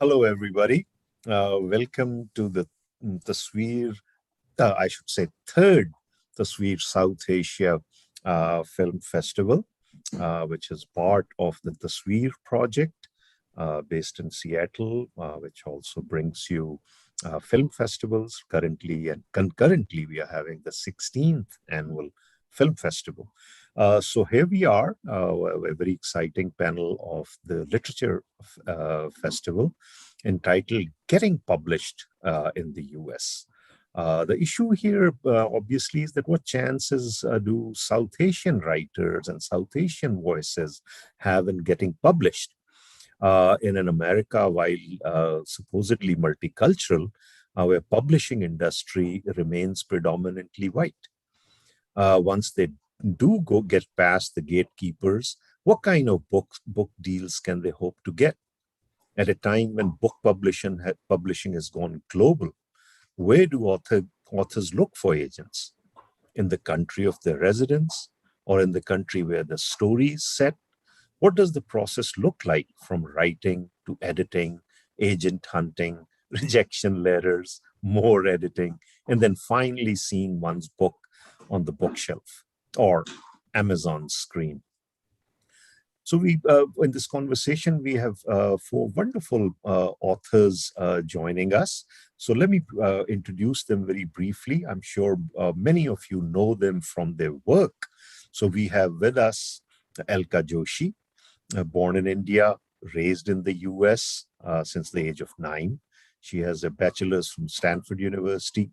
Hello, everybody. Welcome to the Tasveer, I should say, third Tasveer South Asia Film Festival, which is part of the Tasveer project based in Seattle, which also brings you film festivals. Currently and concurrently, we are having the 16th annual film festival. So here we are, a very exciting panel of the literature festival entitled Getting Published in the US. The issue here, obviously, is that what chances do South Asian writers and South Asian voices have in getting published? In an America, while supposedly multicultural, our publishing industry remains predominantly white. Once they do go get past the gatekeepers, what kind of book deals can they hope to get? At a time when publishing has gone global, where do authors look for agents? In the country of their residence or in the country where the story is set? What does the process look like from writing to editing, agent hunting, rejection letters, more editing, and then finally seeing one's book on the bookshelf or Amazon screen? So we, in this conversation, we have four wonderful authors joining us. So let me introduce them very briefly. I'm sure many of you know them from their work. So we have with us Elka Joshi, born in India, raised in the US since the age of 9. She has a bachelor's from Stanford University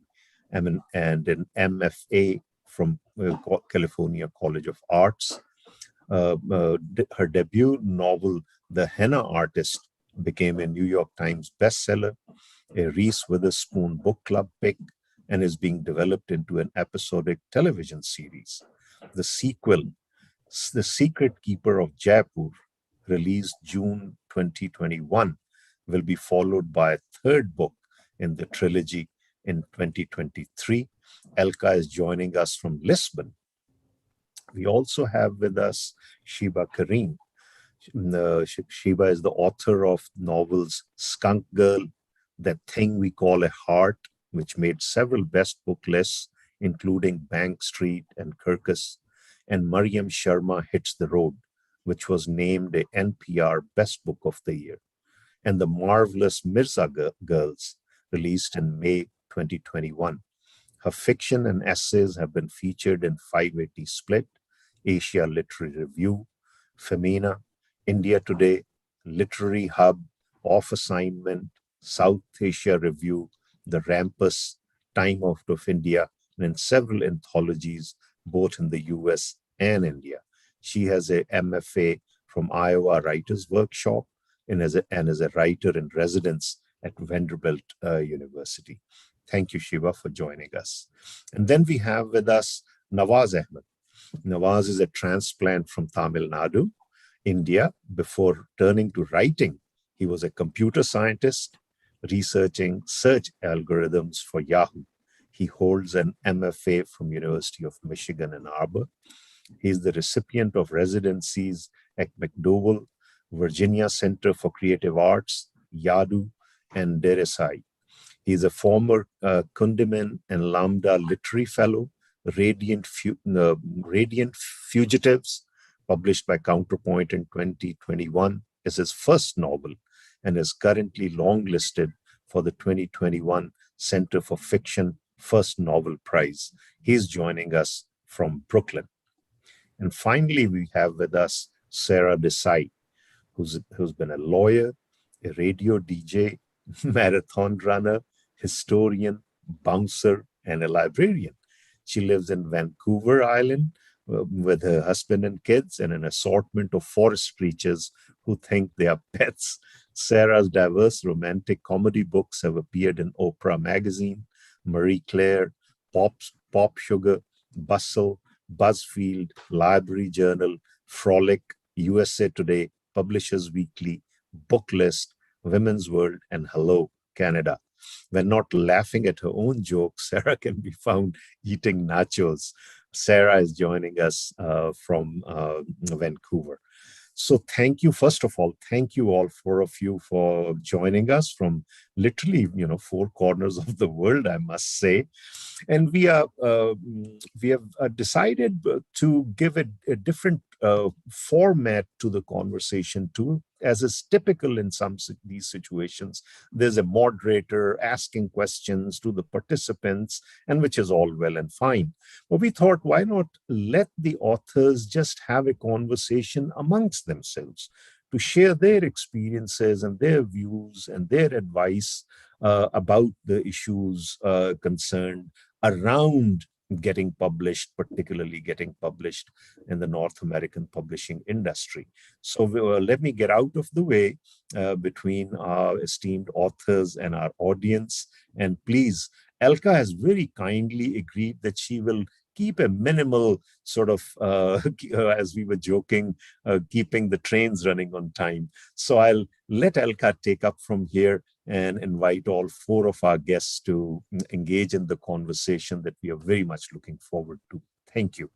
and an MFA from California College of Arts. Her debut novel, The Henna Artist, became a New York Times bestseller, a Reese Witherspoon book club pick, and is being developed into an episodic television series. The sequel, The Secret Keeper of Jaipur, released June 2021, will be followed by a third book in the trilogy in 2023. Elka is joining us from Lisbon. We also have with us Shiba Karim. Shiba is the author of novels Skunk Girl, That Thing We Call a Heart, which made several best book lists, including Bank Street and Kirkus, and Mariam Sharma Hits the Road, which was named a NPR Best Book of the Year, and The Marvelous Mirza Girls, released in May 2021. Her fiction and essays have been featured in 580 Split, Asia Literary Review, Femina, India Today, Literary Hub, Off Assignment, South Asia Review, The Rampus, Time Out of India, and in several anthologies, both in the US and India. She has a MFA from Iowa Writers Workshop and is a writer in residence at Vanderbilt University. Thank you, Shiva, for joining us. And then we have with us Nawaz Ahmed. Nawaz is a transplant from Tamil Nadu, India. Before turning to writing, he was a computer scientist researching search algorithms for Yahoo. He holds an MFA from University of Michigan Ann Arbor. He is the recipient of residencies at McDowell, Virginia Center for Creative Arts, Yadu, and Deresai. He is a former Kundiman and Lambda Literary Fellow. Radiant Fugitives, published by Counterpoint in 2021, is his first novel and is currently longlisted for the 2021 Center for Fiction First Novel Prize. He's joining us from Brooklyn. And finally, we have with us Sarah Desai, who's been a lawyer, a radio DJ, marathon runner, historian, bouncer, and a librarian. She lives in Vancouver Island with her husband and kids and an assortment of forest creatures who think they are pets. Sarah's diverse romantic comedy books have appeared in Oprah Magazine, Marie Claire, Pop Sugar, Bustle, BuzzFeed, Library Journal, Frolic, USA Today, Publishers Weekly, Booklist, Women's World, and Hello, Canada. When not laughing at her own jokes, Sarah can be found eating nachos. Sarah is joining us from Vancouver. So thank you, first of all, thank you all, four of you, for joining us from literally, four corners of the world, I must say. And we have decided to give a different format to the conversation too, as is typical in these situations. There's a moderator asking questions to the participants, and which is all well and fine. But we thought, why not let the authors just have a conversation amongst themselves to share their experiences and their views and their advice about the issues concerned around getting published, particularly getting published in the North American publishing industry. So let me get out of the way between our esteemed authors and our audience. And please, Elka has very kindly agreed that she will keep a minimal sort of, as we were joking, keeping the trains running on time. So I'll let Elka take up from here and invite all four of our guests to engage in the conversation that we are very much looking forward to. Thank you.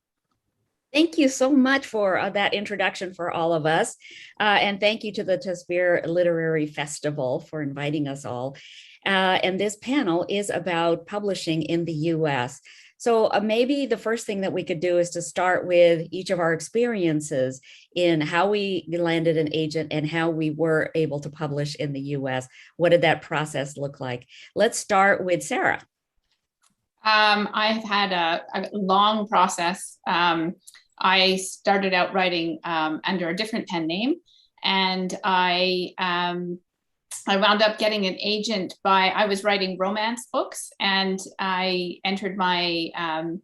Thank you so much for that introduction for all of us. And thank you to the Tasveer Literary Festival for inviting us all. And this panel is about publishing in the US. So maybe the first thing that we could do is to start with each of our experiences in how we landed an agent and how we were able to publish in the US. What did that process look like? Let's start with Sarah. I've had a long process. I started out writing under a different pen name, and I wound up getting an agent I was writing romance books, and I entered the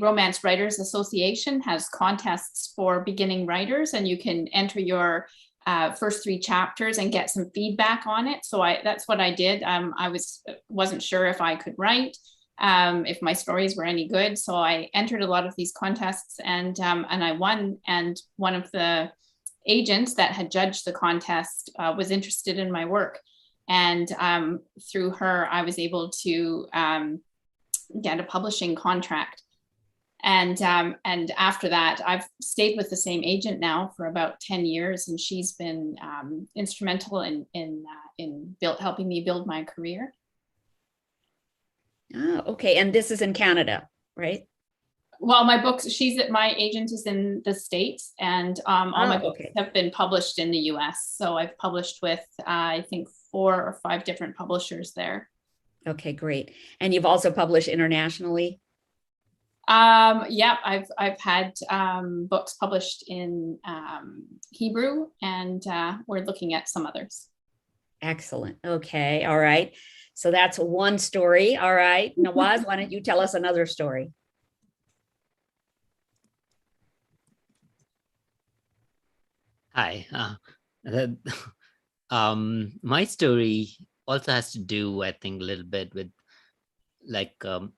Romance Writers Association has contests for beginning writers, and you can enter your first 3 chapters and get some feedback on it. So that's what I did. I wasn't sure if I could write, if my stories were any good. So I entered a lot of these contests, and I won. And one of the agents that had judged the contest was interested in my work. And through her, I was able to get a publishing contract. And after that, I've stayed with the same agent now for about 10 years, and she's been instrumental in helping me build my career. Oh, okay. And this is in Canada, right? Well, my agent is in the States, and all my books have been published in the US. So I've published with, I think, 4 or 5 different publishers there. Okay, great. And you've also published internationally? Yeah, I've had books published in Hebrew, and we're looking at some others. Excellent. Okay. All right. So that's one story. All right. Nawaz, why don't you tell us another story? Hi. My story also has to do, I think, a little bit with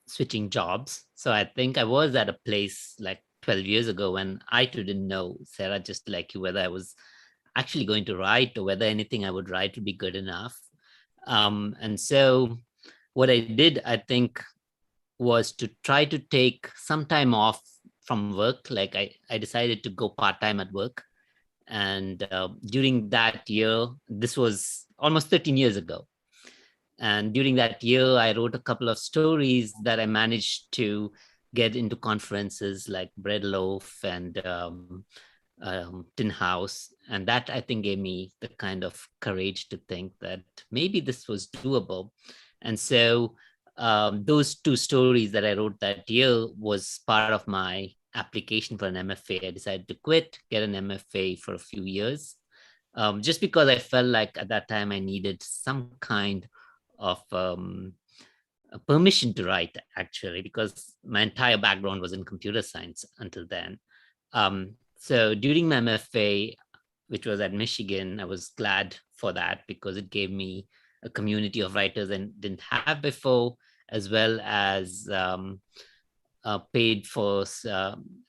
switching jobs. So I think I was at a place like 12 years ago when I too didn't know, Sarah, just like you, whether I was actually going to write or whether anything I would write would be good enough. And so what I did, I think, was to try to take some time off from work. Like I decided to go part-time at work. And during that year, this was almost 13 years ago. And during that year, I wrote a couple of stories that I managed to get into conferences like Bread Loaf and Tin House. And that, I think, gave me the kind of courage to think that maybe this was doable. And so those 2 stories that I wrote that year was part of my application for an MFA. I decided to quit, get an MFA for a few years, just because I felt like at that time I needed some kind of permission to write, actually, because my entire background was in computer science until then. So during my MFA, which was at Michigan, I was glad for that because it gave me a community of writers I didn't have before, as well as paid for,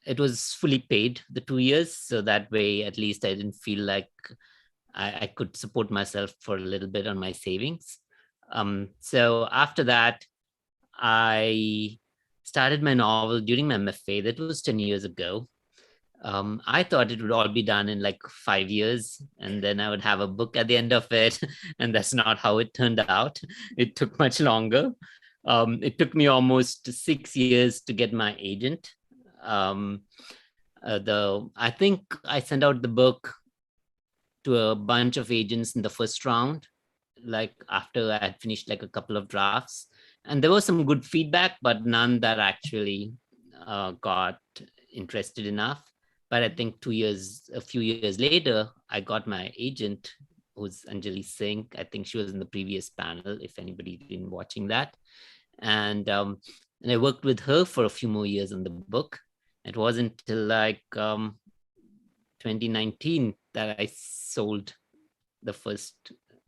it was fully paid the 2 years. So that way, at least I didn't feel like I could support myself for a little bit on my savings. So after that, I started my novel during my MFA. That was 10 years ago. I thought it would all be done in like 5 years, and then I would have a book at the end of it. And that's not how it turned out. It took much longer. It took me almost 6 years to get my agent. I think I sent out the book to a bunch of agents in the first round, like after I had finished like a couple of drafts. And there was some good feedback, but none that actually got interested enough. But I think a few years later, I got my agent, who's Anjali Singh. I think she was in the previous panel, if anybody's been watching that. And I worked with her for a few more years on the book. It wasn't until like 2019 that I sold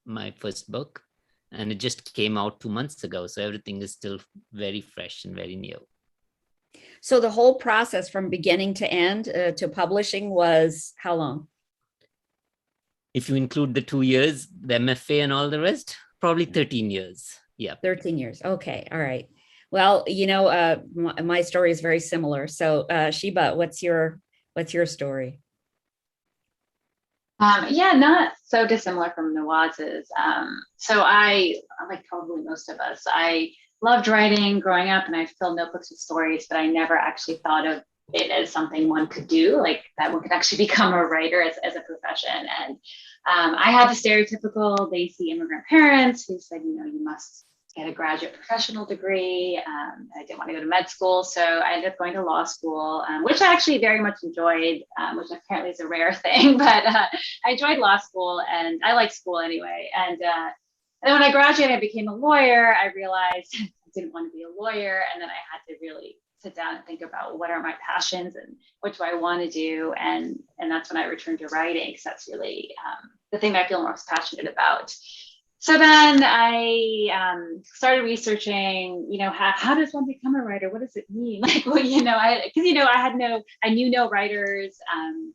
my first book. And it just came out 2 months ago. So everything is still very fresh and very new. So the whole process from beginning to end to publishing was how long? If you include the 2 years, the MFA and all the rest, probably 13 years. Yeah. 13 years. Okay. All right. Well, my story is very similar. So Sheba, what's your story? Yeah, not so dissimilar from Nawaz's. So I, like probably most of us, I loved writing growing up, and I filled notebooks with stories, but I never actually thought of it as something one could do, like that one could actually become a writer as a profession. And I had the stereotypical Desi immigrant parents who said, you must get a graduate professional degree. I didn't want to go to med school, so I ended up going to law school, which I actually very much enjoyed, which apparently is a rare thing, but I enjoyed law school, and I like school anyway. And then when I graduated, I became a lawyer. I realized I didn't want to be a lawyer, and then I had to really sit down and think about what are my passions and what do I want to do, and that's when I returned to writing, because that's really the thing I feel most passionate about. So then I started researching, how does one become a writer? What does it mean? Like, well, I knew no writers, and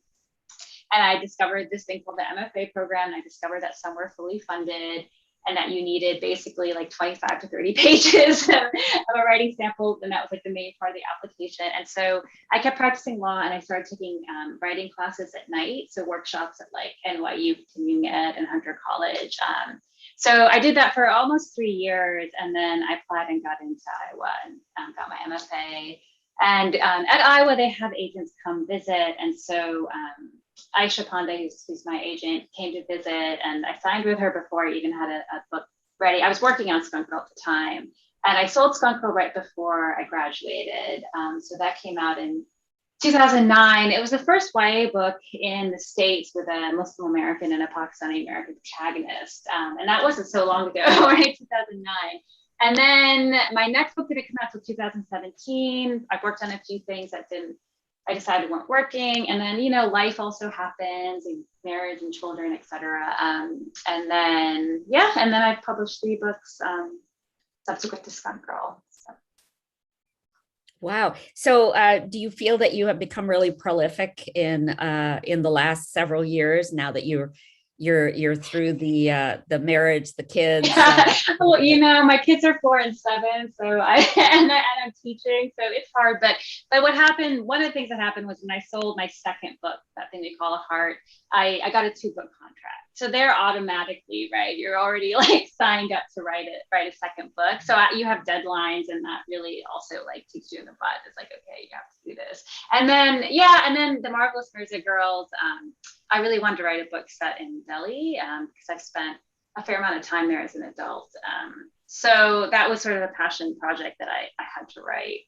I discovered this thing called the MFA program. And I discovered that some were fully funded, and that you needed basically like 25 to 30 pages of a writing sample, and that was like the main part of the application. And so I kept practicing law, and I started taking writing classes at night, so workshops at like NYU, Continuing Ed, and Hunter College. So I did that for almost 3 years, and then I applied and got into Iowa and got my MFA. And at Iowa, they have agents come visit, and so Aisha Pandey, who's my agent, came to visit, and I signed with her before I even had a book ready. I was working on Skunk Girl at the time, and I sold Skunk Girl right before I graduated. So that came out in 2009. It was the first YA book in the States with a Muslim American and a Pakistani American protagonist. And that wasn't so long ago, right? 2009. And then my next book didn't come out until 2017. I worked on a few things that I decided weren't working. And then, life also happens, and marriage and children, et cetera. And then I've published 3 books subsequent to Skunk Girl. So. Wow. So do you feel that you have become really prolific in the last several years, now that you're through the marriage, the kids? Well, my kids are 4 and 7, so I'm teaching, so it's hard. But what happened? One of the things that happened was when I sold my second book, that thing they call a heart, I got a 2-book contract. So they're automatically, right, you're already like signed up to write a second book. So you have deadlines, and that really also like kicks you in the butt. It's like, okay, you have to do this. And then The Marvelous Mirza Girls. I really wanted to write a book set in Delhi because I've spent a fair amount of time there as an adult. So that was sort of a passion project that I had to write.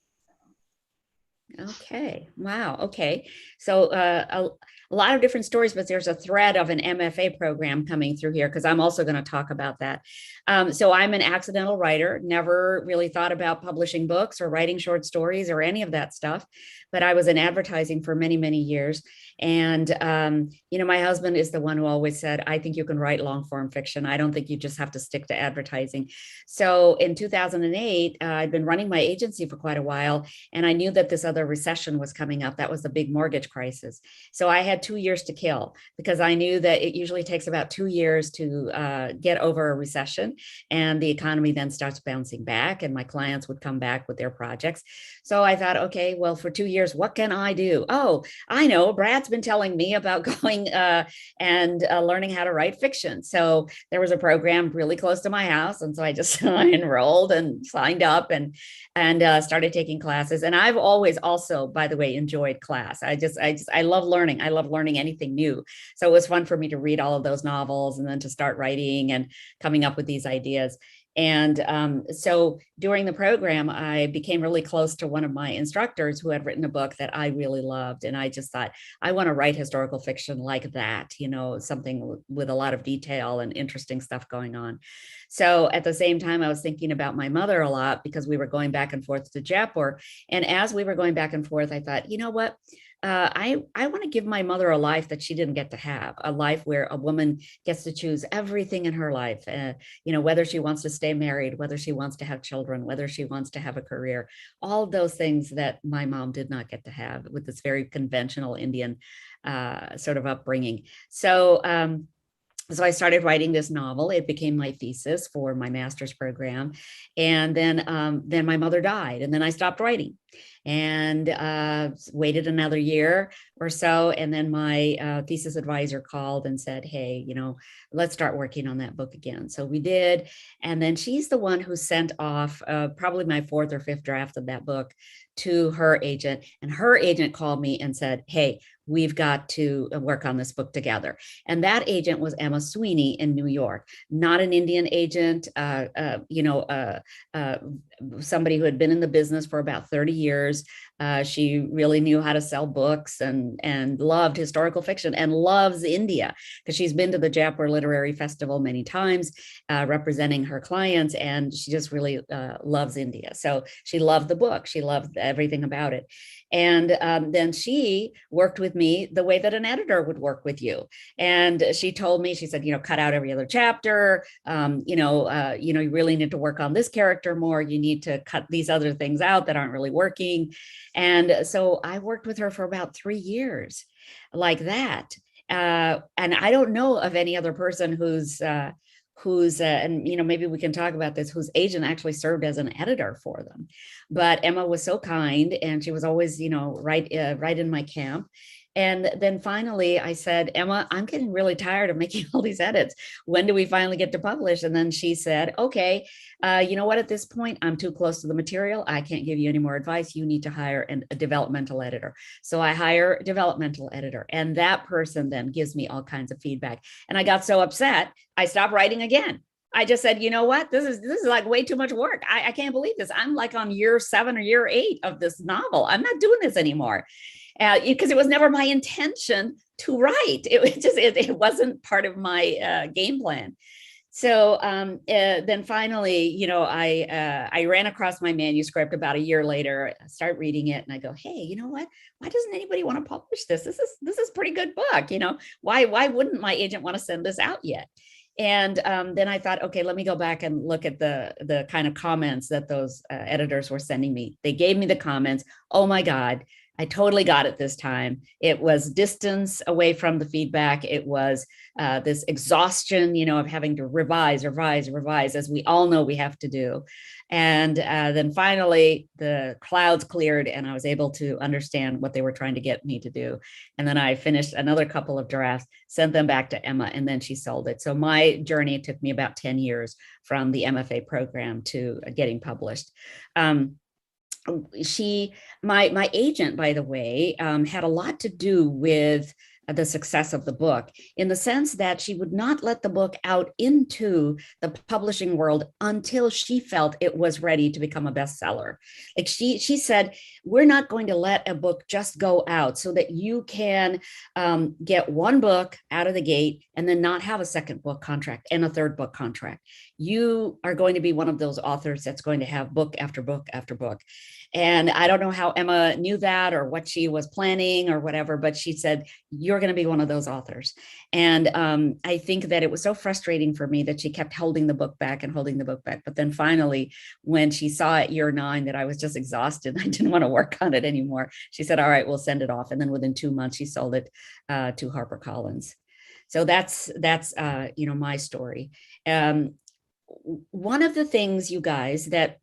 Okay. Wow. Okay. So a lot of different stories, but there's a thread of an MFA program coming through here, because I'm also going to talk about that. So I'm an accidental writer, never really thought about publishing books or writing short stories or any of that stuff. But I was in advertising for many, many years. And, my husband is the one who always said, I think you can write long form fiction. I don't think you just have to stick to advertising. So in 2008, I'd been running my agency for quite a while, and I knew that this other the recession was coming up. That was the big mortgage crisis. So I had 2 years to kill because I knew that it usually takes about 2 years to get over a recession, and the economy then starts bouncing back and my clients would come back with their projects. So I thought, okay, well, for 2 years, what can I do? Oh, I know, Brad's been telling me about going and learning how to write fiction. So there was a program really close to my house. And so I just enrolled and signed up and started taking classes. And I've always also, by the way, enjoyed class. I love learning. I love learning anything new. So it was fun for me to read all of those novels and then to start writing and coming up with these ideas. And so during the program, I became really close to one of my instructors who had written a book that I really loved. And I just thought, I want to write historical fiction like that, you know, something with a lot of detail and interesting stuff going on. So at the same time, I was thinking about my mother a lot because we were going back and forth to Jaipur. And as we were going back and forth, I thought, you know what? I want to give my mother a life that she didn't get to have, a life where a woman gets to choose everything in her life, you know, whether she wants to stay married, whether she wants to have children, whether she wants to have a career, all of those things that my mom did not get to have with this very conventional Indian sort of upbringing. So I started writing this novel. It became my thesis for my master's program. And then my mother died, and then I stopped writing and waited another year or so. And then my thesis advisor called and said, hey, you know, let's start working on that book again. So we did. And then she's the one who sent off probably my 4th or 5th draft of that book to her agent. And her agent called me and said, hey, we've got to work on this book together. And that agent was Emma Sweeney in New York, not an Indian agent, somebody who had been in the business for about 30 years. She really knew how to sell books and loved historical fiction and loves India because she's been to the Jaipur Literary Festival many times representing her clients, and she just really loves India. So she loved the book. She loved everything about it. And then she worked with me the way that an editor would work with you. And she told me, she said, you know, cut out every other chapter. You really need to work on this character more. You need to cut these other things out that aren't really working. And so I worked with her for about 3 years like that. And I don't know of any other person who's and you know, maybe we can talk about this, whose agent actually served as an editor for them. But Emma was so kind, and she was always, you know, right in my camp. And then finally I said, Emma, I'm getting really tired of making all these edits. When do we finally get to publish? And then she said, okay, you know what, at this point, I'm too close to the material. I can't give you any more advice. You need to hire a developmental editor. So I hire a developmental editor, and that person then gives me all kinds of feedback. And I got so upset, I stopped writing again. I just said, you know what, this is like way too much work. I can't believe this. I'm like on year 7 or year 8 of this novel. I'm not doing this anymore. Because it was never my intention to write. It wasn't part of my game plan. So then finally, you know, I ran across my manuscript about a year later. I start reading it, and I go, hey, you know what? Why doesn't anybody want to publish this? This is a pretty good book. You know, why wouldn't my agent want to send this out yet? And then I thought, okay, let me go back and look at the kind of comments that those editors were sending me. They gave me the comments. Oh my God, I totally got it this time. It was distance away from the feedback. It was this exhaustion, you know, of having to revise, as we all know we have to do. And then finally, the clouds cleared, and I was able to understand what they were trying to get me to do. And then I finished another couple of drafts, sent them back to Emma, and then she sold it. So my journey took me about 10 years from the MFA program to getting published. My agent, by the way, had a lot to do with the success of the book, in the sense that she would not let the book out into the publishing world until she felt it was ready to become a bestseller. Like she said, we're not going to let a book just go out so that you can get one book out of the gate and then not have a second book contract and a third book contract. You are going to be one of those authors that's going to have book after book after book. And I don't know how Emma knew that or what she was planning or whatever, but she said, you're going to be one of those authors. And I think that it was so frustrating for me that she kept holding the book back and holding the book back. But then finally, when she saw at year 9 that I was just exhausted, I didn't want to work on it anymore, she said, all right, we'll send it off. And then within 2 months, she sold it to HarperCollins. So that's my story. One of the things, you guys, that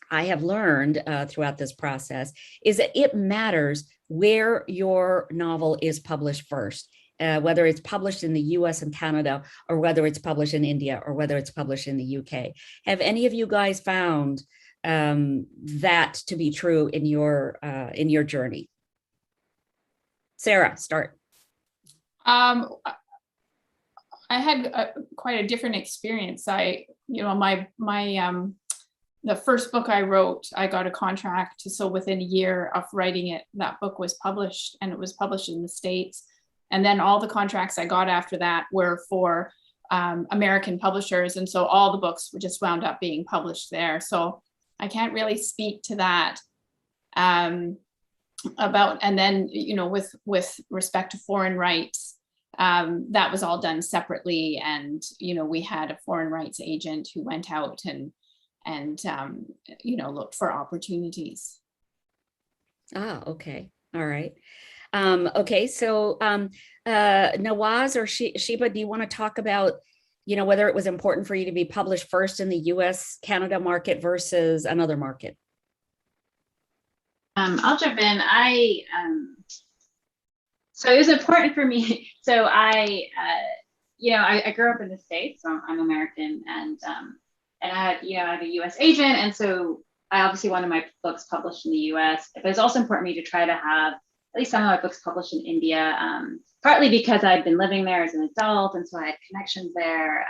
I have learned throughout this process is that it matters where your novel is published first, whether it's published in the US and Canada, or whether it's published in India, or whether it's published in the UK. Have any of you guys found that to be true in your journey? Sarah, start. I had quite a different experience. The first book I wrote, I got a contract. So within a year of writing it, that book was published, and it was published in the States. And then all the contracts I got after that were for American publishers. And so all the books were just wound up being published there. So I can't really speak to that and then, with respect to foreign rights, that was all done separately. And, we had a foreign rights agent who went out and looked for opportunities. Okay. All right. Okay. So Nawaz or Sheba, do you want to talk about, whether it was important for you to be published first in the US, Canada market versus another market? I'll jump in. So it was important for me. So I grew up in the States, so I'm American, and I have a US agent. And so I obviously wanted my books published in the US, but it's also important for me to try to have at least some of my books published in India, partly because I'd been living there as an adult, and so I had connections there.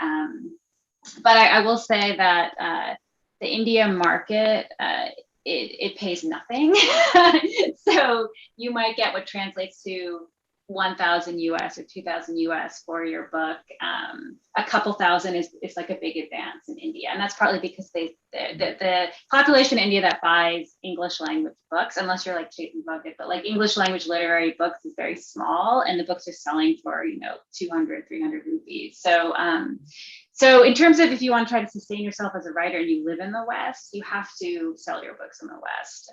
But I will say that the India market, it pays nothing. So you might get what translates to 1,000 US or 2,000 US for your book. A couple thousand is like a big advance in India. And that's partly because the population in India that buys English language books, unless you're like Chetan Bhagat, but like English language literary books is very small, and the books are selling for, 200, 300 rupees. So in terms of if you want to try to sustain yourself as a writer and you live in the West, you have to sell your books in the West.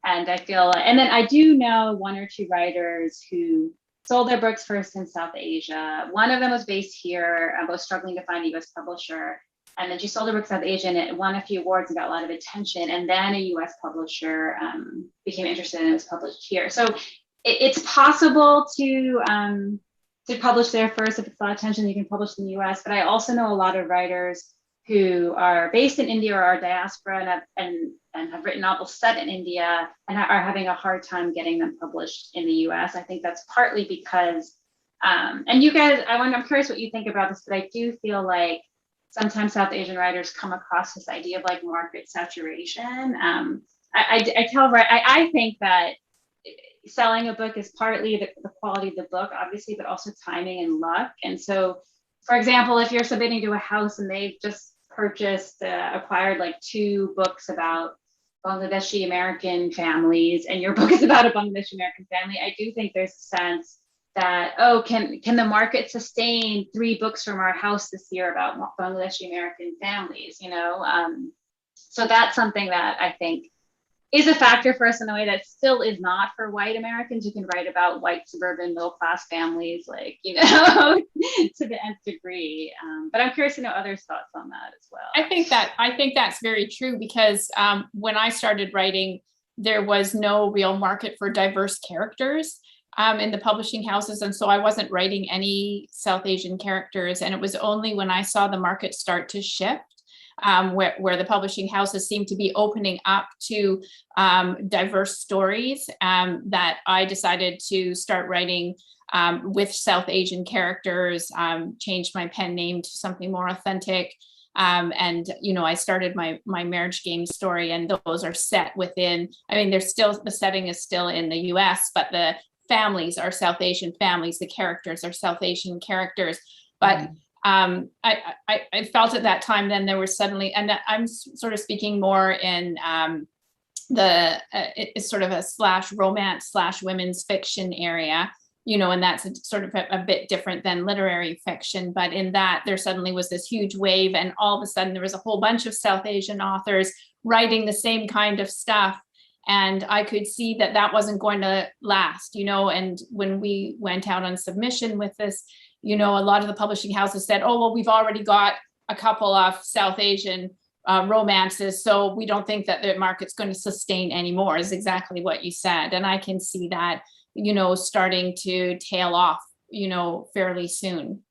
And I feel, and then I do know 1 or 2 writers who sold their books first in South Asia. One of them was based here, but was struggling to find a US publisher. And then she sold her book in South Asia, and it won a few awards and got a lot of attention. And then a US publisher became interested, and it was published here. So it's possible to publish there first. If it's a lot of attention, you can publish in the US. But I also know a lot of writers who are based in India or are diaspora and have written novels set in India and are having a hard time getting them published in the US. I think that's partly because, and you guys, I'm curious what you think about this, but I do feel like sometimes South Asian writers come across this idea of like market saturation. I think that selling a book is partly the quality of the book, obviously, but also timing and luck. And so, for example, if you're submitting to a house and they've just acquired like 2 books about Bangladeshi American families, and your book is about a Bangladeshi American family, I do think there's a sense that, can the market sustain 3 books from our house this year about Bangladeshi American families, So that's something that I think is a factor for us in a way that still is not for white Americans. You can write about white suburban middle-class families, to the nth degree. But I'm curious to know others' thoughts on that as well. I think that's very true, because when I started writing, there was no real market for diverse characters in the publishing houses. And so I wasn't writing any South Asian characters. And it was only when I saw the market start to shift, where the publishing houses seem to be opening up to diverse stories, that I decided to start writing with South Asian characters, changed my pen name to something more authentic. I started my marriage game story, and those are set within, the setting is still in the US, but the families are South Asian families, the characters are South Asian characters. But I felt at that time then there was suddenly, and I'm sort of speaking more in it's sort of a /romance/women's fiction area. and that's sort of a bit different than literary fiction. But in that, there suddenly was this huge wave, and all of a sudden there was a whole bunch of South Asian authors writing the same kind of stuff. And I could see that that wasn't going to last, and when we went out on submission with this, a lot of the publishing houses said, oh, well, we've already got a couple of South Asian romances, so we don't think that the market's going to sustain anymore, is exactly what you said. And I can see that, starting to tail off, fairly soon.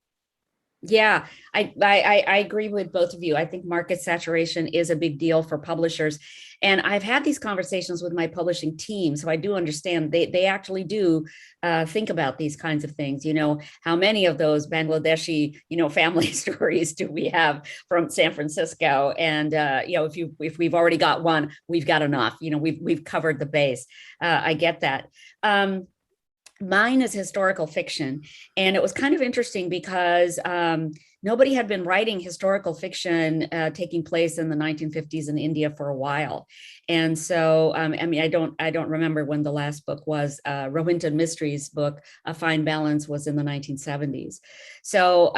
Yeah, I agree with both of you. I think market saturation is a big deal for publishers. And I've had these conversations with my publishing team, so I do understand they actually do think about these kinds of things. How many of those Bangladeshi, family stories do we have from San Francisco? And if we've already got one, we've got enough. We've covered the base. I get that. Mine is historical fiction. And it was kind of interesting because nobody had been writing historical fiction taking place in the 1950s in India for a while. And so, I don't remember when the last book was. Rohinton Mistri's book, A Fine Balance, was in the 1970s. So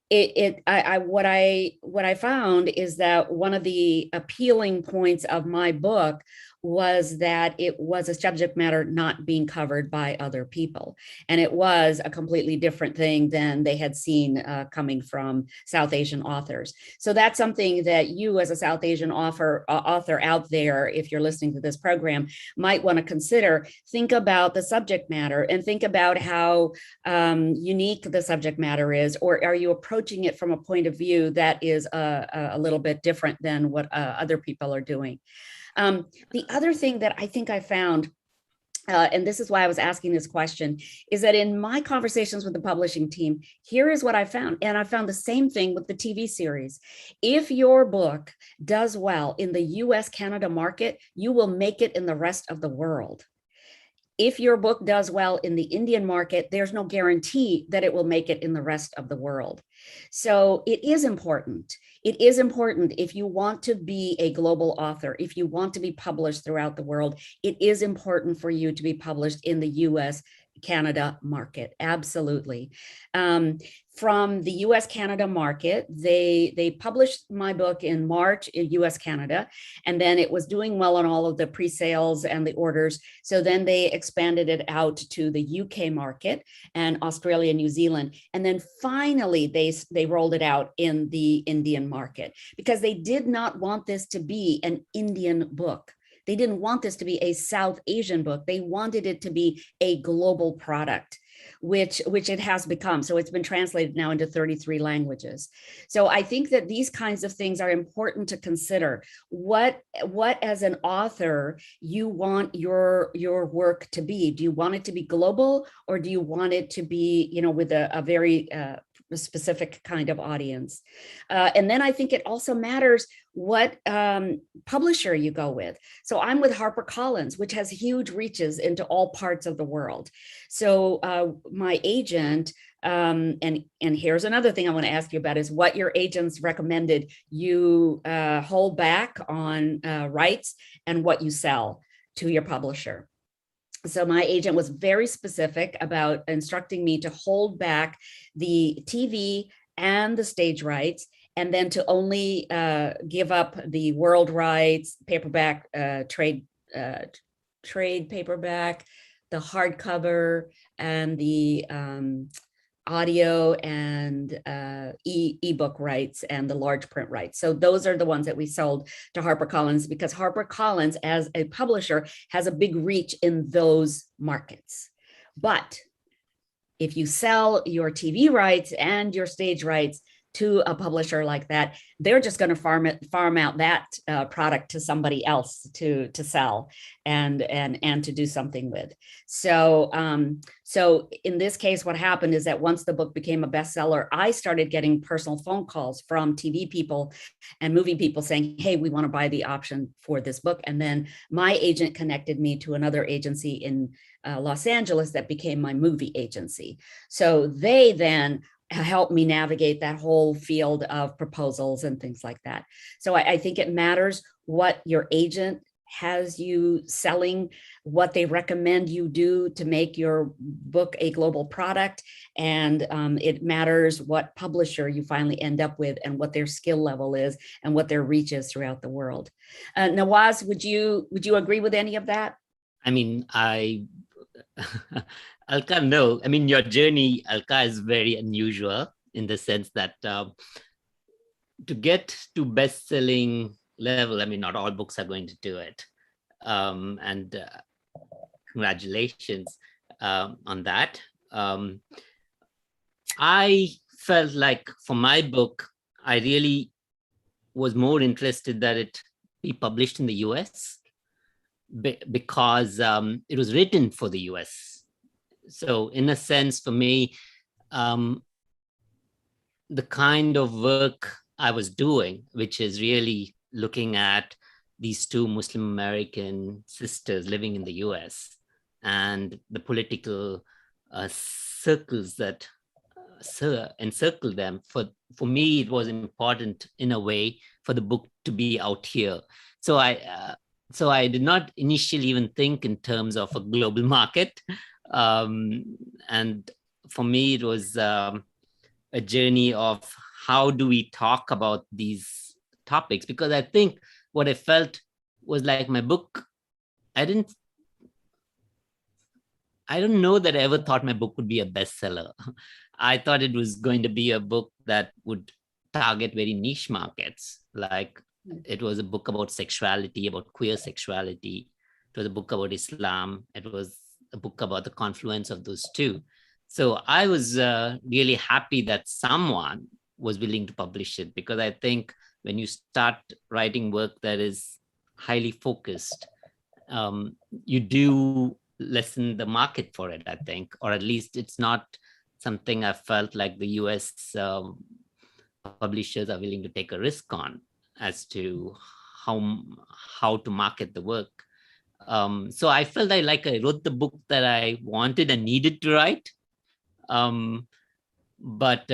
what I found is that one of the appealing points of my book was that it was a subject matter not being covered by other people. And it was a completely different thing than they had seen coming from South Asian authors. So that's something that you as a South Asian author out there, if you're listening to this program, might want to consider. Think about the subject matter and think about how unique the subject matter is, or are you approaching it from a point of view that is a little bit different than what other people are doing. The other thing that I think I found, and this is why I was asking this question, is that in my conversations with the publishing team, here is what I found. And I found the same thing with the TV series. If your book does well in the US, Canada market, you will make it in the rest of the world. If your book does well in the Indian market, there's no guarantee that it will make it in the rest of the world. So it is important. It is important if you want to be a global author, if you want to be published throughout the world, it is important for you to be published in the US, Canada market. Absolutely. From the US Canada market, they published my book in March in US Canada, and then it was doing well on all of the pre-sales and the orders. So then they expanded it out to the UK market and Australia, New Zealand. And then finally they rolled it out in the Indian market because they did not want this to be an Indian book. They didn't want this to be a South Asian book. They wanted it to be a global product, which it has become. So it's been translated now into 33 languages. So I think that these kinds of things are important to consider. What as an author you want your work to be? Do you want it to be global, or do you want it to be, with a very specific kind of audience? And then I think it also matters what publisher you go with. So I'm with HarperCollins, which has huge reaches into all parts of the world. So my agent, and here's another thing I want to ask you about, is what your agents recommended you hold back on rights and what you sell to your publisher. So my agent was very specific about instructing me to hold back the TV and the stage rights, and then to only give up the world rights, paperback, trade paperback, the hardcover, and the audio and ebook rights and the large print rights. So those are the ones that we sold to HarperCollins, because HarperCollins as a publisher has a big reach in those markets. But if you sell your TV rights and your stage rights to a publisher like that, they're just going to farm out that product to somebody else to sell and to do something with. So so in this case, what happened is that once the book became a bestseller, I started getting personal phone calls from TV people and movie people saying, hey, we want to buy the option for this book. And then my agent connected me to another agency in Los Angeles that became my movie agency. So they then help me navigate that whole field of proposals and things like that. So I think it matters what your agent has you selling what they recommend you do to make your book a global product. And it matters what publisher you finally end up with and what their skill level is and what their reach is throughout the world. Nawaz, would you agree with any of that? I mean, Alka, no. I mean, your journey, Alka, is very unusual in the sense that to get to best-selling level, I mean, not all books are going to do it. And congratulations on that. I felt like for my book, I really was more interested that it be published in the US because it was written for the US. So in a sense, for me, the kind of work I was doing, which is really looking at these two Muslim American sisters living in the US and the political circles that encircle them. For me, it was important in a way for the book to be out here. So I did not initially even think in terms of a global market. And for me, it was a journey of how do we talk about these topics? Because I think what I felt was like my book, I don't know that I ever thought my book would be a bestseller. I thought it was going to be a book that would target very niche markets. Like it was a book about sexuality, about queer sexuality. It was a book about Islam. It was a book about the confluence of those two. So I was really happy that someone was willing to publish it, because I think when you start writing work that is highly focused, you do lessen the market for it, I think, or at least it's not something I felt like the US publishers are willing to take a risk on as to how to market the work. So I felt I wrote the book that I wanted and needed to write. But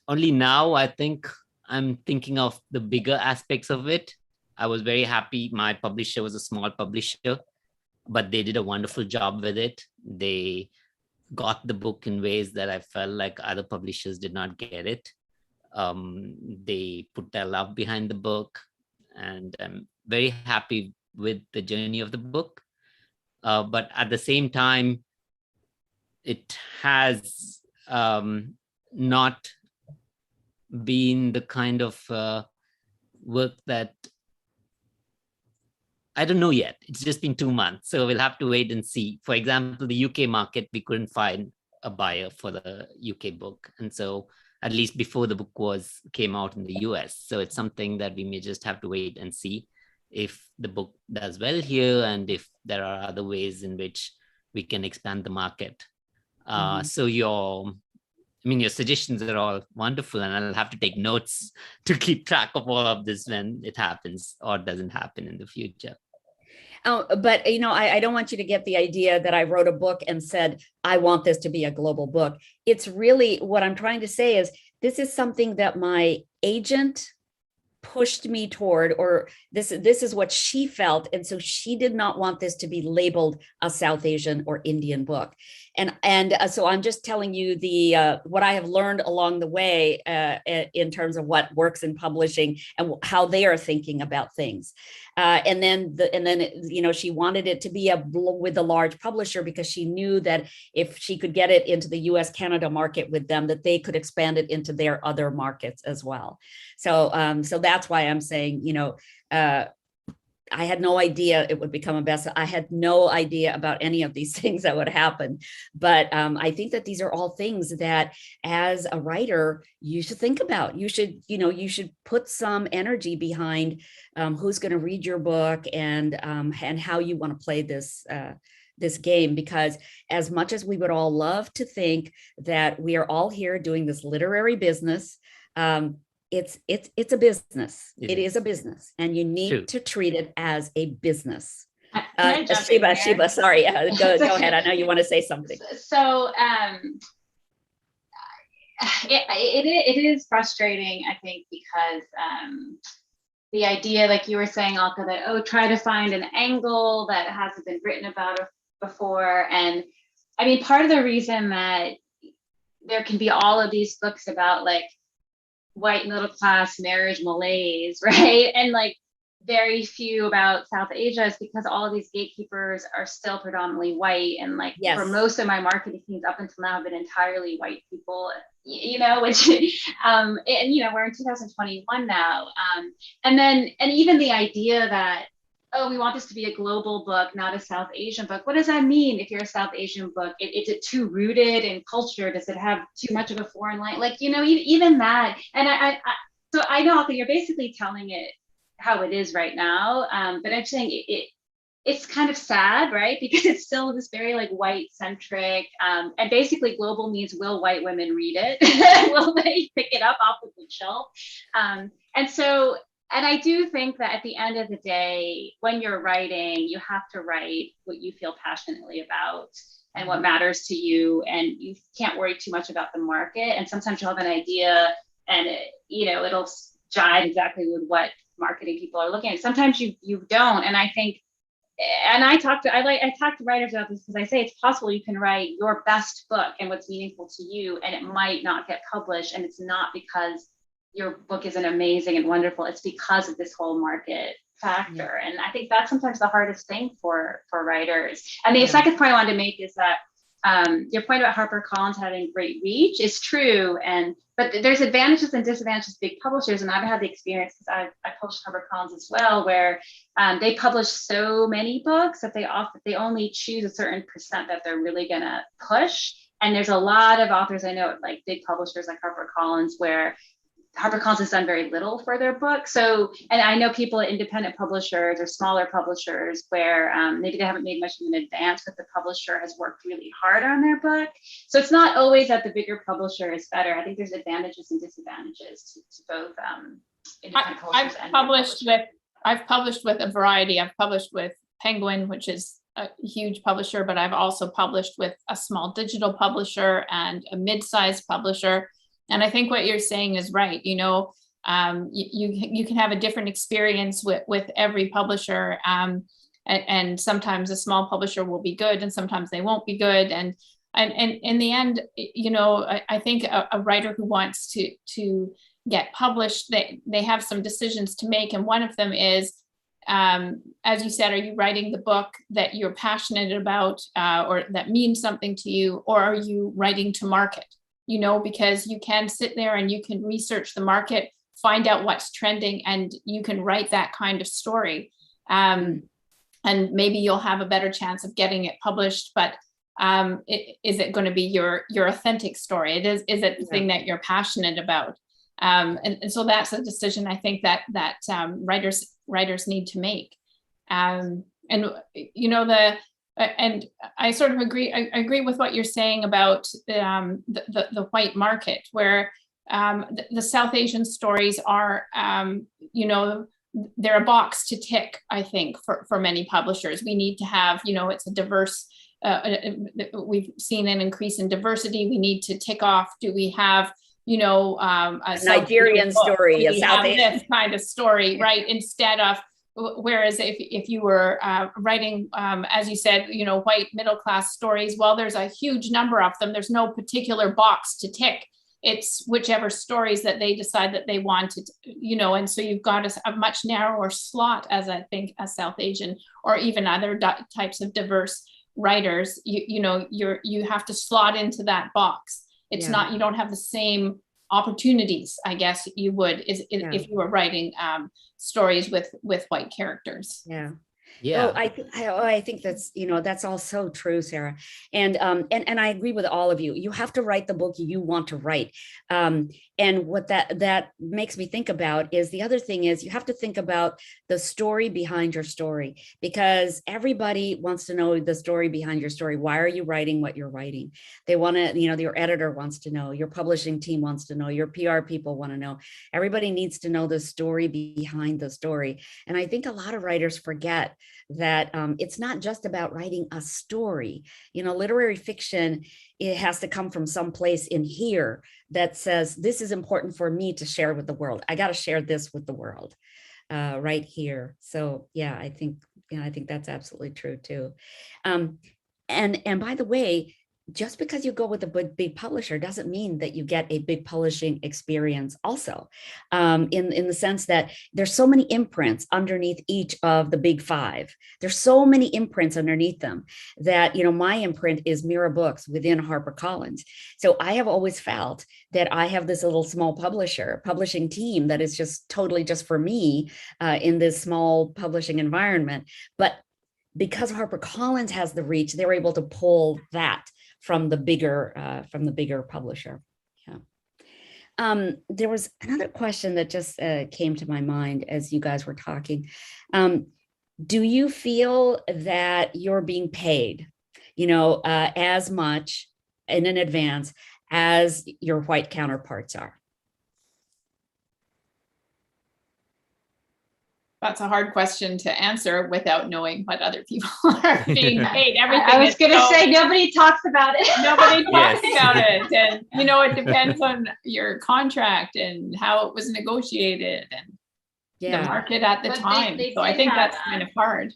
only now I think I'm thinking of the bigger aspects of it. I was very happy. My publisher was a small publisher, but they did a wonderful job with it. They got the book in ways that I felt like other publishers did not get it. They put their love behind the book, and I'm very happy with the journey of the book. But at the same time, it has not been the kind of work that I don't know yet. It's just been 2 months, so we'll have to wait and see. For example, the UK market, we couldn't find a buyer for the UK book, and so at least before the book came out in the US. So it's something that we may just have to wait and see if the book does well here and if there are other ways in which we can expand the market. So your suggestions are all wonderful, and I'll have to take notes to keep track of all of this when it happens or doesn't happen in the future. But I don't want you to get the idea that I wrote a book and said, I want this to be a global book. It's really, what I'm trying to say is, this is something that my agent pushed me toward, or this is what she felt. And so she did not want this to be labeled a South Asian or Indian book. And so I'm just telling you what I have learned along the way in terms of what works in publishing and how they are thinking about things. And then she wanted it to be with a large publisher, because she knew that if she could get it into the US, Canada market with them, that they could expand it into their other markets as well. So that's why I'm saying, I had no idea it would become a bestseller. I had no idea about any of these things that would happen. But I think that these are all things that, as a writer, you should think about. You should put some energy behind who's going to read your book and how you want to play this game. Because as much as we would all love to think that we are all here doing this literary business, it's a business. It is a business, and you need to treat it as a business. Sheba, sorry, go ahead. I know you want to say something. So it is frustrating, I think, because the idea, like you were saying, Alka, that, oh, try to find an angle that hasn't been written about before. And I mean, part of the reason that there can be all of these books about like white middle class marriage malaise, right? And like very few about South Asia is because all of these gatekeepers are still predominantly white. And like Yes. for most of my marketing teams up until now have been entirely white people, you know, which, and, you know, we're in 2021 now. And even the idea that, oh, we want this to be a global book, not a South Asian book. What does that mean if you're a South Asian book? Is it too rooted in culture? Does it have too much of a foreign language? Like, you know, even that. And so I know that you're basically telling it how it is right now. But I'm saying it's kind of sad, right? Because it's still this very like white centric, and basically global means, will white women read it? Will they pick it up off of the shelf? And I do think that at the end of the day, when you're writing, you have to write what you feel passionately about and what matters to you. And you can't worry too much about the market. And sometimes you'll have an idea and it'll jive exactly with what marketing people are looking at. Sometimes you don't. And I think, and I talk to writers about this because I say it's possible you can write your best book and what's meaningful to you, and it might not get published. And it's not because your book isn't amazing and wonderful. It's because of this whole market factor. And I think that's sometimes the hardest thing for writers. And the second point I wanted to make is that your point about HarperCollins having great reach is true. But there's advantages and disadvantages to big publishers. And I've had the experience, because I published HarperCollins as well, where they publish so many books that they only choose a certain percent that they're really gonna push. And there's a lot of authors I know at like big publishers like HarperCollins where HarperCollins has done very little for their book. So, and I know people at independent publishers or smaller publishers where maybe they haven't made much of an advance, but the publisher has worked really hard on their book. So it's not always that the bigger publisher is better. I think there's advantages and disadvantages to both independent publishers and I've published with a variety. I've published with Penguin, which is a huge publisher, but I've also published with a small digital publisher and a mid-sized publisher. And I think what you're saying is right. You know, you can have a different experience with every publisher, and sometimes a small publisher will be good, and sometimes they won't be good. And in the end, you know, I think a writer who wants to get published, they have some decisions to make, and one of them is, as you said, are you writing the book that you're passionate about, or that means something to you, or are you writing to market? You know, because you can sit there and you can research the market, find out what's trending, and you can write that kind of story. And maybe you'll have a better chance of getting it published, but is it going to be your authentic story? Is it the thing that you're passionate about? And so that's a decision I think that writers need to make. And you know, and I sort of agree. I agree with what you're saying about the white market, where the South Asian stories are, you know, they're a box to tick. I think for many publishers, we need to have, you know, it's a diverse. We've seen an increase in diversity. We need to tick off. Do we have, you know, a Nigerian story, a South Asian kind of story, right? Instead of. Whereas if you were writing, as you said, you know, white middle class stories, well, there's a huge number of them. There's no particular box to tick. It's whichever stories that they decide that they wanted, you know, and so you've got a much narrower slot, as I think a South Asian or even other types of diverse writers, you know, you have to slot into that box. It's not, you don't have the same opportunities, I guess you would if you were writing stories with white characters. Yeah. I think that's, you know, that's all so true, Sarah. And I agree with all of you. You have to write the book you want to write. And what that makes me think about is, the other thing is, you have to think about the story behind your story, because everybody wants to know the story behind your story. Why are you writing what you're writing? They want to, you know, your editor wants to know, your publishing team wants to know, your PR people want to know. Everybody needs to know the story behind the story. And I think a lot of writers forget that it's not just about writing a story. You know, literary fiction, it has to come from some place in here that says, this is important for me to share with the world. I got to share this with the world. right here. So yeah, I think that's absolutely true too. And by the way, just because you go with a big publisher doesn't mean that you get a big publishing experience also, in the sense that there's so many imprints underneath each of the big five. There's so many imprints underneath them that, my imprint is Mira Books within HarperCollins. So I have always felt that I have this little small publishing team that is just totally just for me in this small publishing environment. But because HarperCollins has the reach, they're able to pull that from the bigger publisher. Yeah. There was another question that just came to my mind as you guys were talking. Do you feel that you're being paid, as much in advance as your white counterparts are? That's a hard question to answer without knowing what other people are being paid. Everything. I was going to say, nobody talks about it. Nobody talks about it. And, it depends on your contract and how it was negotiated and the market at the time. So I think that's kind of hard.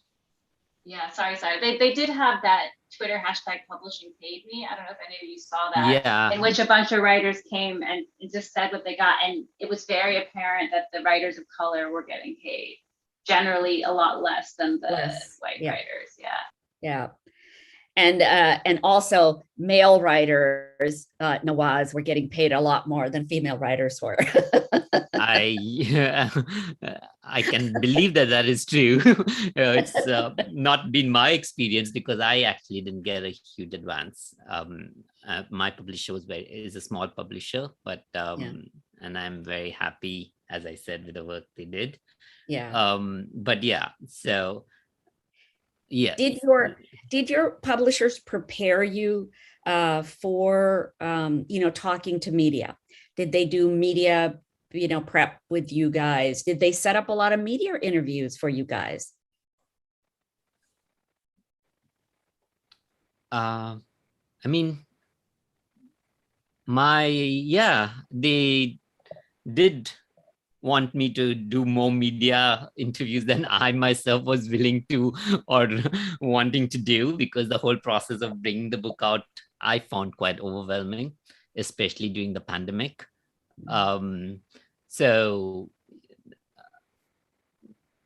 Yeah, sorry. They did have that Twitter hashtag publishing paid me. I don't know if any of you saw that. Yeah. In which a bunch of writers came and just said what they got. And it was very apparent that the writers of color were getting paid generally a lot less than the white writers. Yeah. And also male writers, Nawaz, were getting paid a lot more than female writers were. I can believe that is true. It's not been my experience because I actually didn't get a huge advance. My publisher is a small publisher, but and I'm very happy, as I said, with the work they did. Yeah. But yeah, so yeah. Did your publishers prepare you for talking to media? Did they do media prep with you guys? Did they set up a lot of media interviews for you guys? I mean, they did want me to do more media interviews than I myself was willing to or wanting to do, because the whole process of bringing the book out, I found quite overwhelming, especially during the pandemic. So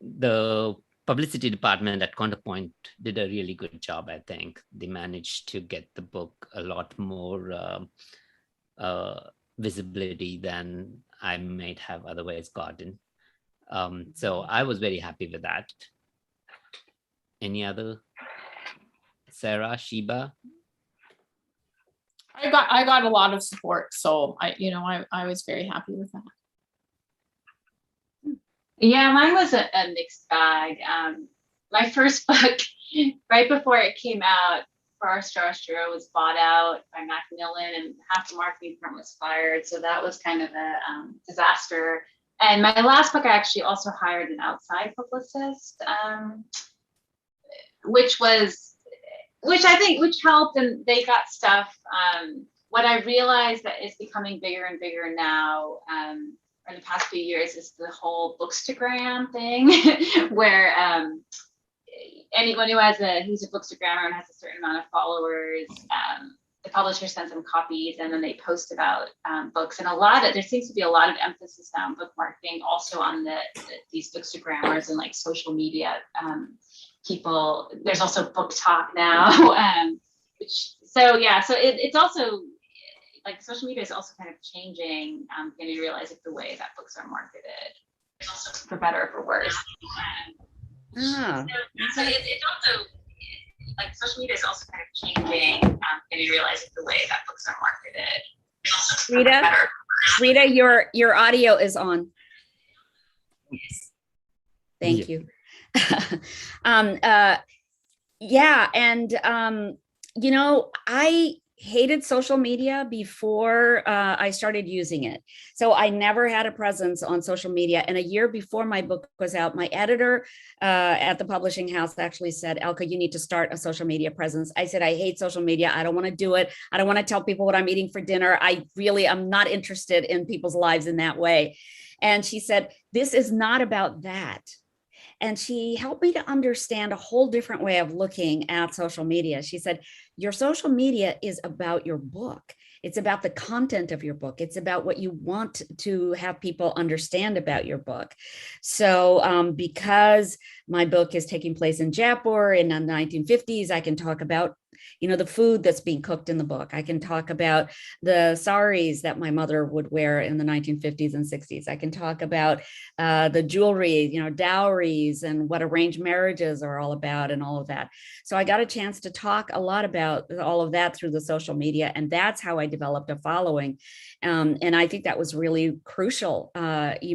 the publicity department at Counterpoint did a really good job. I think they managed to get the book a lot more visibility than I might have otherwise gotten. So I was very happy with that. Any other? Sarah, Sheba? I got a lot of support, so I was very happy with that. Yeah, mine was a mixed bag. My first book, right before it came out, Farrar, Straus Giroux, was bought out by Macmillan, and half the marketing firm was fired. So that was kind of a disaster. And my last book, I actually also hired an outside publicist, which helped, and they got stuff. What I realized that is becoming bigger and bigger now, in the past few years, is the whole Bookstagram thing, where anyone who's a Bookstagrammer and has a certain amount of followers, the publisher sends them copies and then they post about books. And there seems to be a lot of emphasis now on book marketing, also on these Bookstagrammers and like social media people. There's also Book Talk now, so it's also like social media is also kind of changing, and you realize the way that books are marketed, for better or for worse. So it's also like social media is also kind of changing, and you realize the way that books are marketed. Rita, your audio is on. Thank you. I hated social media before I started using it. So I never had a presence on social media. And a year before my book was out, my editor at the publishing house actually said, Elke, you need to start a social media presence. I said, I hate social media. I don't want to do it. I don't want to tell people what I'm eating for dinner. I'm not interested in people's lives in that way. And she said, this is not about that. And she helped me to understand a whole different way of looking at social media. She said, your social media is about your book. It's about the content of your book. It's about what you want to have people understand about your book. So because my book is taking place in Jaipur in the 1950s, I can talk about the food that's being cooked in the book. I can talk about the saris that my mother would wear in the 1950s and 60s. I can talk about the jewelry, dowries, and what arranged marriages are all about and all of that. So I got a chance to talk a lot about all of that through the social media, and that's how I developed a following. And I think that was really crucial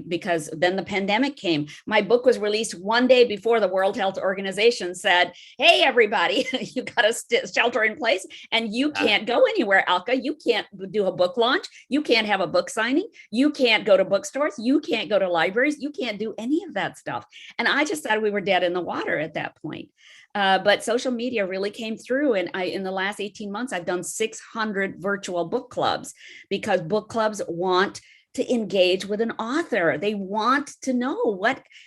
because then the pandemic came. My book was released one day before the World Health Organization said, hey, everybody, you got to shelter in place and you can't go anywhere, Alka. You can't do a book launch. You can't have a book signing. You can't go to bookstores. You can't go to libraries. You can't do any of that stuff. And I just thought we were dead in the water at that point. But social media really came through. And in the last 18 months, I've done 600 virtual book clubs because book clubs want to engage with an author. They want to know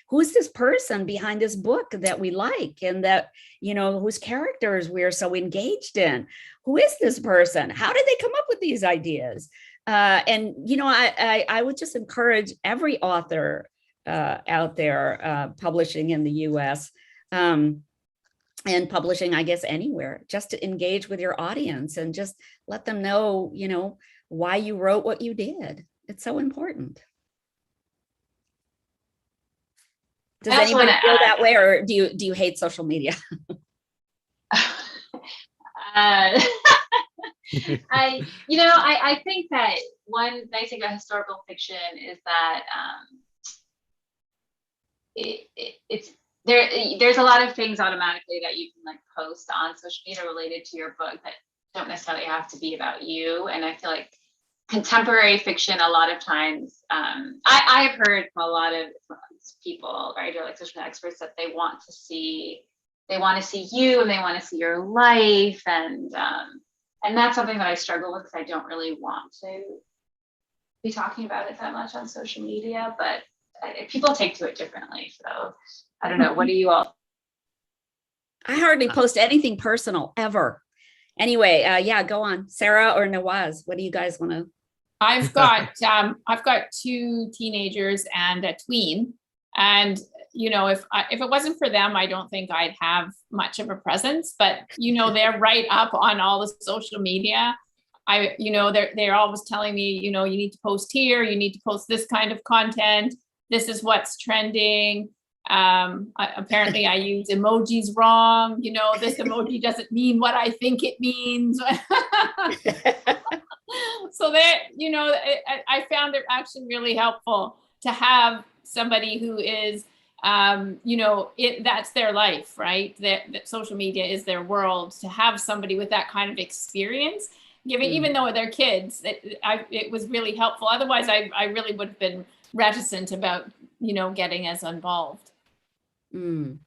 who's this person behind this book that we like and that, whose characters we're so engaged in. Who is this person? How did they come up with these ideas? I would just encourage every author out there publishing in the US and publishing, I guess, anywhere, just to engage with your audience and just let them know, why you wrote what you did. It's so important. Does anybody feel that way, or do you hate social media? I think that one nice thing about historical fiction is that there's a lot of things automatically that you can post on social media related to your book that don't necessarily have to be about you. And I feel like contemporary fiction, a lot of times, I've heard from a lot of people, right, or social media experts, that they want to see you and they want to see your life, and that's something that I struggle with because I don't really want to be talking about it that much on social media, but people take to it differently. So I don't know. What do you all? I hardly post anything personal ever. Anyway, go on, Sarah or Nawaz. What do you guys want to? I've got 2 teenagers and a tween, and if it wasn't for them, I don't think I'd have much of a presence. But they're right up on all the social media. They're always telling me, you need to post here, you need to post this kind of content. This is what's trending. Apparently I use emojis wrong. This emoji doesn't mean what I think it means. So I found it actually really helpful to have somebody who is, that's their life, right? That social media is their world. To have somebody with that kind of experience, even though they're kids, it was really helpful. Otherwise, I really would have been reticent about, getting as involved. And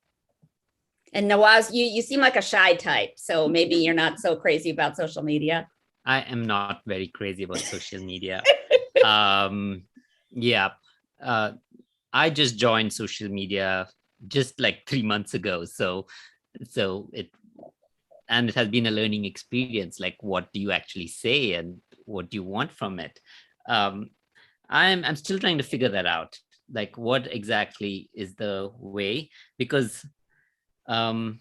Nawaz, you seem like a shy type, so maybe you're not so crazy about social media. I am not very crazy about social media. I just joined social media just like 3 months ago. So it has been a learning experience. Like, what do you actually say and what do you want from it? I'm still trying to figure that out. Like, what exactly is the way? Because to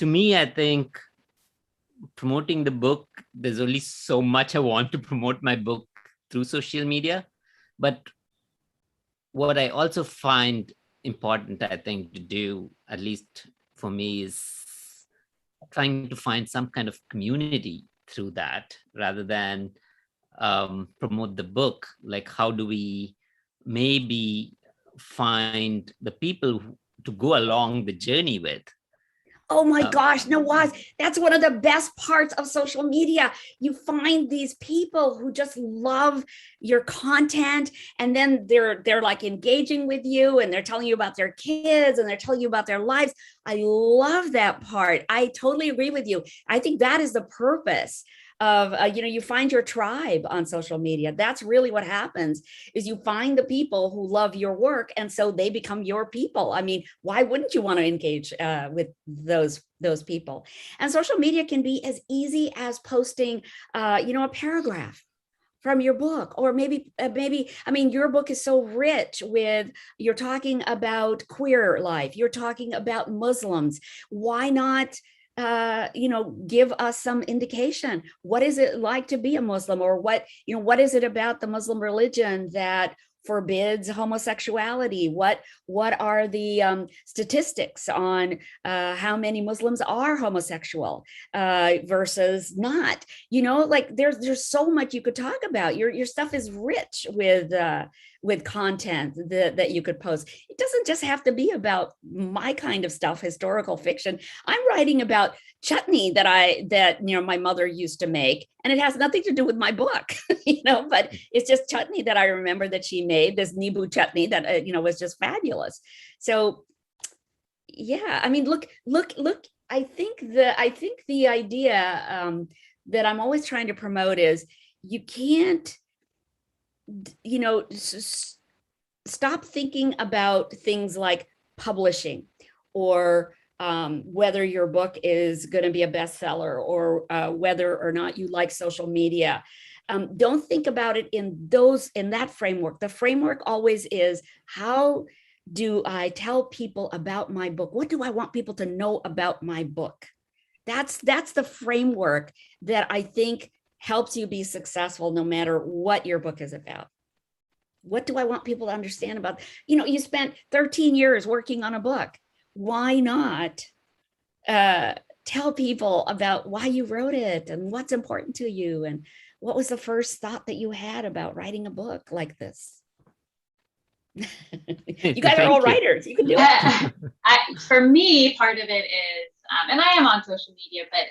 me, I think promoting the book, there's only so much I want to promote my book through social media. But what I also find important, I think, to do, at least for me, is trying to find some kind of community through that rather than promote the book. Like, how do we maybe find the people to go along the journey with? Oh my gosh, Nawaz, that's one of the best parts of social media. You find these people who just love your content, and then they're like engaging with you, and they're telling you about their kids, and they're telling you about their lives. I love that part. I totally agree with you. I think that is the purpose of, you find your tribe on social media. That's really what happens, is you find the people who love your work, and so they become your people. I mean, why wouldn't you want to engage with those people? And social media can be as easy as posting, a paragraph from your book, or maybe, I mean, your book is so rich with, you're talking about queer life, you're talking about Muslims. Why not, give us some indication? What is it like to be a Muslim? Or what is it about the Muslim religion that forbids homosexuality? What are the statistics on how many Muslims are homosexual versus not? Like there's so much you could talk about. Your stuff is rich with content that you could post. It doesn't just have to be about my kind of stuff, historical fiction. I'm writing about chutney that my mother used to make, and it has nothing to do with my book, but it's just chutney that I remember that she made, this Nibu chutney that was just fabulous. So yeah, I mean, look, I think the idea that I'm always trying to promote is, you can't stop thinking about things like publishing, or whether your book is going to be a bestseller, or whether or not you like social media. Don't think about it in that framework. The framework always is, how do I tell people about my book? What do I want people to know about my book? That's the framework that I think helps you be successful, no matter what your book is about. What do I want people to understand about? You spent 13 years working on a book. Why not tell people about why you wrote it, and what's important to you, and what was the first thought that you had about writing a book like this? You guys are all writers. You can do it. For me, part of it is, and I am on social media, but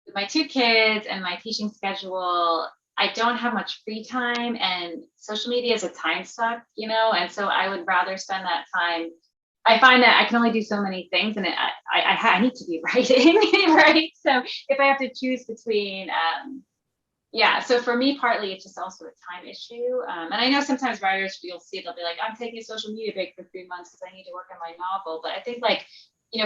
with my 2 kids and my teaching schedule, I don't have much free time, and social media is a time suck, and so I would rather spend that time. I find that I can only do so many things, and I need to be writing, right? So if I have to choose between, so for me, partly it's just also a time issue. And I know sometimes writers, you'll see, they'll be like, I'm taking a social media break for 3 months because I need to work on my novel. But I think, like,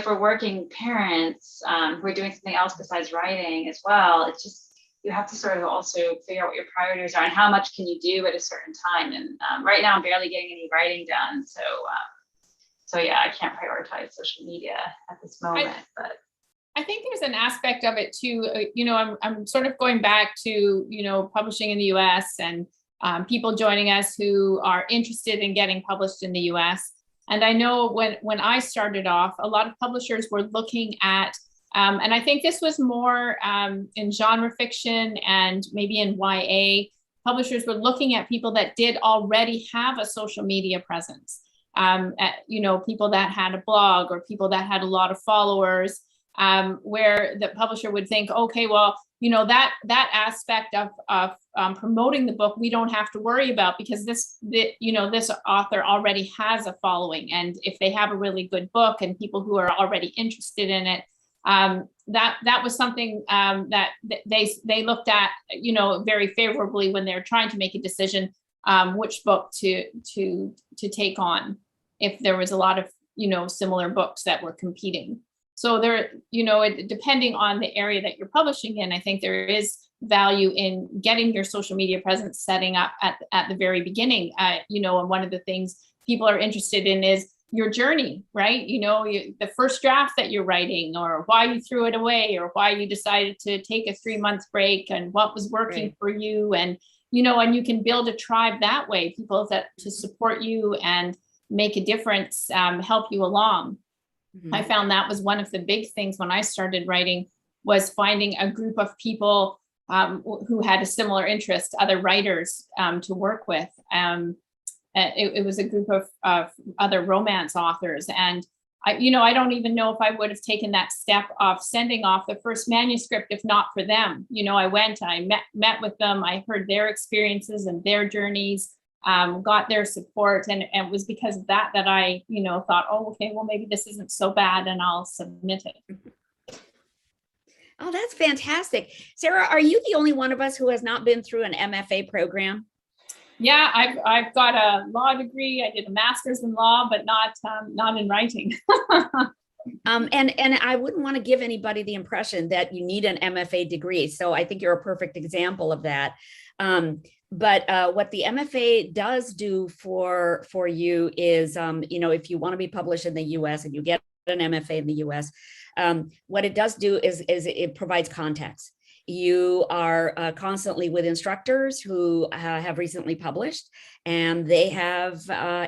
for working parents who are doing something else besides writing as well, it's just, you have to sort of also figure out what your priorities are and how much can you do at a certain time. And right now I'm barely getting any writing done. So yeah, I can't prioritize social media at this moment, but I think there's an aspect of it too. I'm sort of going back to, publishing in the US, and people joining us who are interested in getting published in the US. And I know when I started off, a lot of publishers were looking at, and I think this was more in genre fiction and maybe in YA, publishers were looking at people that did already have a social media presence. People that had a blog, or people that had a lot of followers, where the publisher would think, okay, well, that aspect of promoting the book, we don't have to worry about, because this author already has a following. And if they have a really good book and people who are already interested in it, that was something that they looked at, very favorably when they're trying to make a decision which book to take on, if there was a lot of similar books that were competing. So there, depending on the area that you're publishing in, I think there is value in getting your social media presence setting up at the very beginning. And one of the things people are interested in is your journey, right? The first draft that you're writing, or why you threw it away, or why you decided to take a 3-month break, and what was working for you. And, and you can build a tribe that way, people to support you and make a difference, help you along. Mm-hmm. I found that was one of the big things when I started writing, was finding a group of people who had a similar interest, other writers to work with. It was a group of other romance authors. And I don't even know if I would have taken that step of sending off the first manuscript if not for them. I went, I met with them, I heard their experiences and their journeys, got their support. And it was because of that I, thought, oh, okay, well, maybe this isn't so bad, and I'll submit it. Oh, that's fantastic. Sarah, are you the only one of us who has not been through an MFA program? Yeah, I've got a law degree. I did a master's in law, but not in writing. And I wouldn't want to give anybody the impression that you need an MFA degree. So I think you're a perfect example of that. But what the MFA does do for you is, if you want to be published in the U.S. and you get an MFA in the U.S., what it does do is it provides context. You are constantly with instructors who have recently published, and they have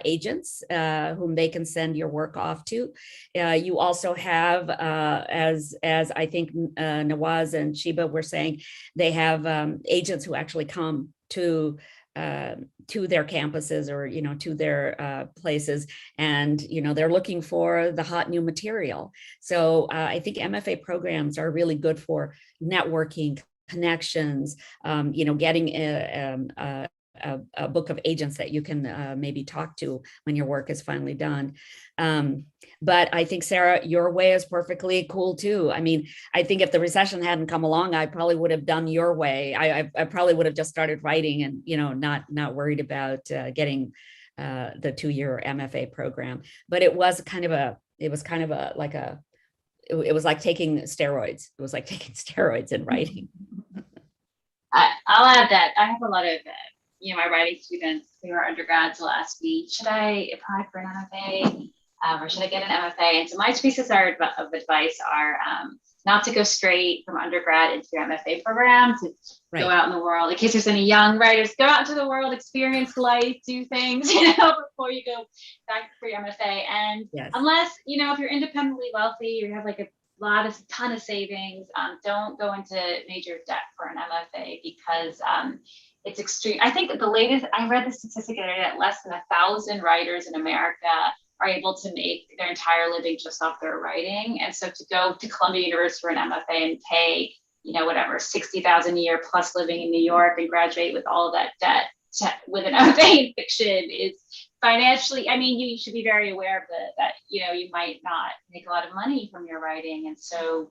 agents whom they can send your work off to. You also have, as I think Nawaz and Sheba were saying, they have agents who actually come to their campuses or to their places, and they're looking for the hot new material. So I think MFA programs are really good for networking, connections, getting a book of agents that you can maybe talk to when your work is finally done. But I think, Sarah, your way is perfectly cool too. I mean, I think if the recession hadn't come along, I probably would have done your way. I probably would have just started writing and, not worried about getting the 2-year MFA program. But it was like taking steroids. It was like taking steroids in writing. I'll add that I have a lot of, my writing students who are undergrads will ask me, should I apply for an MFA or should I get an MFA? And so my pieces of advice are not to go straight from undergrad into your MFA program, to go out in the world. In case there's any young writers, go out into the world, experience life, do things, before you go back for your MFA. And unless, if you're independently wealthy, you have like a ton of savings, don't go into major debt for an MFA because it's extreme. I think that the latest, I read the statistic that less than 1,000 writers in America are able to make their entire living just off their writing. And so to go to Columbia University for an MFA and pay, whatever, $60,000 a year plus living in New York and graduate with all of that debt with an MFA in fiction is financially, you should be very aware of that, you might not make a lot of money from your writing. And so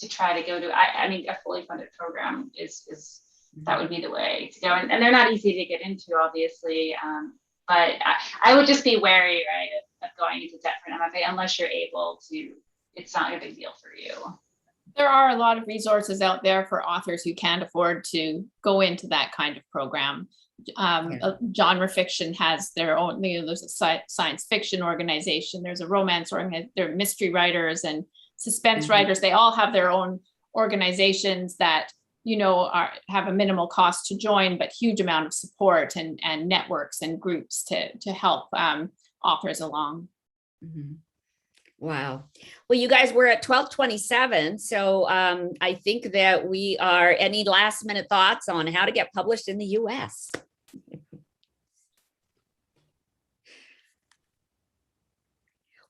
to try to go to, a fully funded program is that would be the way to go. And they're not easy to get into, obviously. But I would just be wary, right, of going into debt for an MFA unless you're able to. It's not a big deal for you. There are a lot of resources out there for authors who can't afford to go into that kind of program. Genre fiction has their own, there's a science fiction organization, there's a romance organization, there are mystery writers and suspense writers. They all have their own organizations that have a minimal cost to join, but huge amount of support and networks and groups to help authors along. Wow. Well, you guys, we're at 12:27. So I think that we are, any last minute thoughts on how to get published in the US?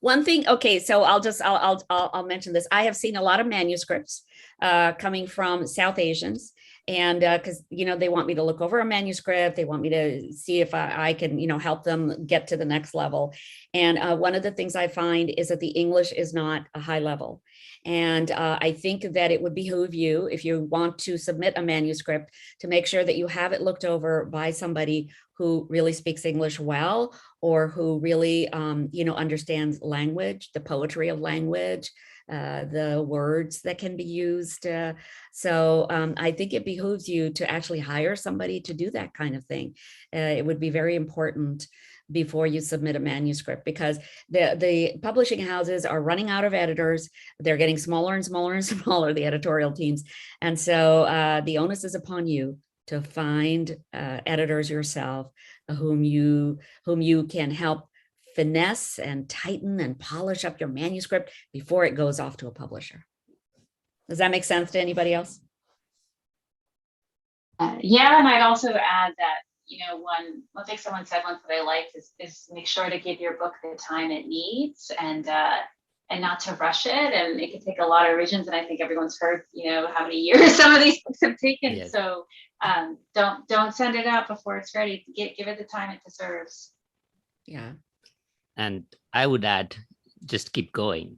One thing, okay, so I'll mention this. I have seen a lot of manuscripts coming from South Asians, and because they want me to look over a manuscript, they want me to see if I can help them get to the next level. And one of the things I find is that the English is not a high level. And I think that it would behoove you, if you want to submit a manuscript, to make sure that you have it looked over by somebody who really speaks English well, or who really, understands language, the poetry of language, the words that can be used. So I think it behooves you to actually hire somebody to do that kind of thing. It would be very important before you submit a manuscript, because the publishing houses are running out of editors. They're getting smaller and smaller and smaller, the editorial teams. And so the onus is upon you to find editors yourself whom you can help finesse and tighten and polish up your manuscript before it goes off to a publisher. Does that make sense to anybody else? Yeah, and I'd also add that, one thing someone said once that I liked is make sure to give your book the time it needs, and not to rush it. And it can take a lot of revisions, and I think everyone's heard, how many years some of these books have taken. Yes. So don't send it out before it's ready. Give it the time it deserves. Yeah. And I would add, just keep going.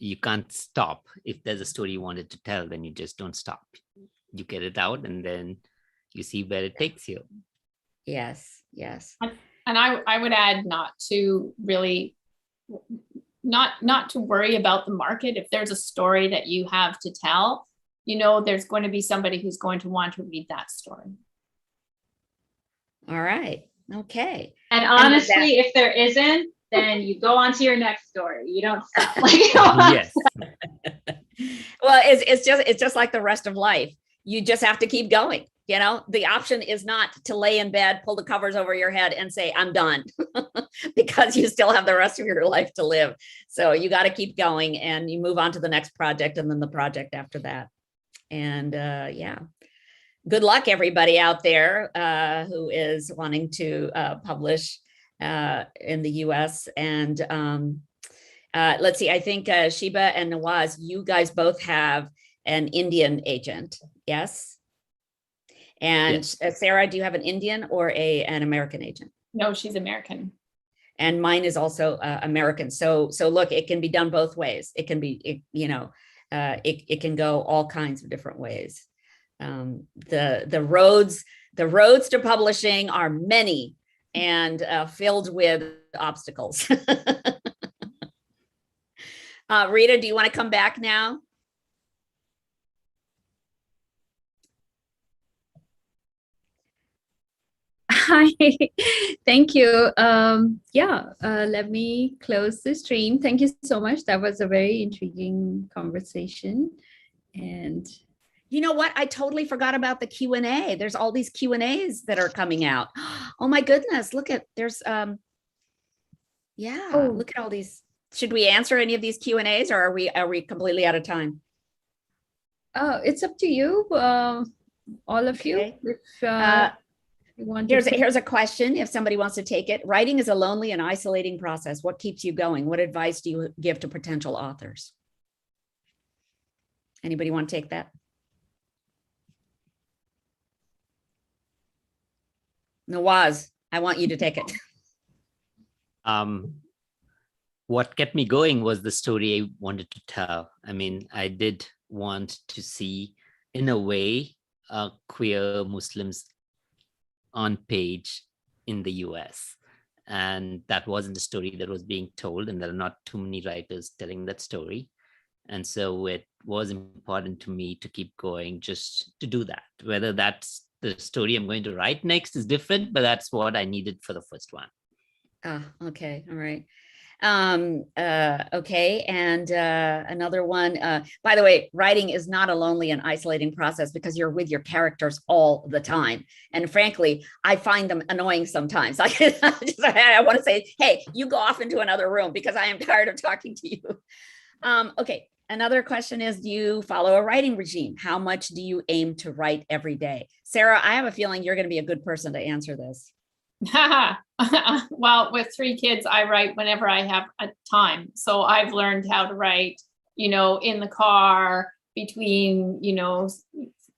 you can't stop. If there's a story you wanted to tell, then you just don't stop. You get it out and then you see where it takes you. Yes, yes. And I would add not to really, not to worry about the market. If there's a story that you have to tell, you know, there's going to be somebody who's going to want to read that story. All right. Okay. And And with honestly, if there isn't, then you go on to your next story. You don't stop. Like, you know, Yes. Well, it's just like the rest of life. You just have to keep going. You know, the option is not to lay in bed, pull the covers over your head and say, I'm done, because you still have the rest of your life to live. So you got to keep going and you move on to the next project and then the project after that. And yeah, good luck, everybody out there who is wanting to publish in the US. And let's see, I think Sheba and Nawaz, you guys both have an Indian agent, yes? And Sarah, do you have an Indian or an American agent? No, she's American. And mine is also American. So look, it can be done both ways. It can be, it can go all kinds of different ways. The roads to publishing are many and filled with obstacles. Rita, do you want to come back now? Hi, thank you. Let me close the stream. Thank you so much. That was a very intriguing conversation. And you know what? I totally forgot about the Q&A. There's all these Q&As that are coming out. Oh my goodness. Look at, look at all these. Should we answer any of these Q&As or are we completely out of time? it's up to you, all of you. Okay. If you want to Here's a question, if somebody wants to take it. Writing is a lonely and isolating process. What keeps you going? What advice do you give to potential authors? Anybody want to take that? Nawaz, I want you to take it. What kept me going was the story I wanted to tell. I mean, I did want to see, in a way, queer Muslims on page in the US. And that wasn't a story that was being told, and there are not too many writers telling that story. And so it was important to me to keep going just to do that. Whether that's the story I'm going to write next is different, but that's what I needed for the first one. Okay. All right. Okay. And another one, by the way, writing is not a lonely and isolating process because you're with your characters all the time. And frankly, I find them annoying sometimes. I want to say, hey, you go off into another room because I am tired of talking to you. Okay. Another question is, do you follow a writing regime? How much do you aim to write every day? Sarah, I have a feeling you're going to be a good person to answer this. Well, with 3 kids, I write whenever I have a time. So I've learned how to write, in the car, between,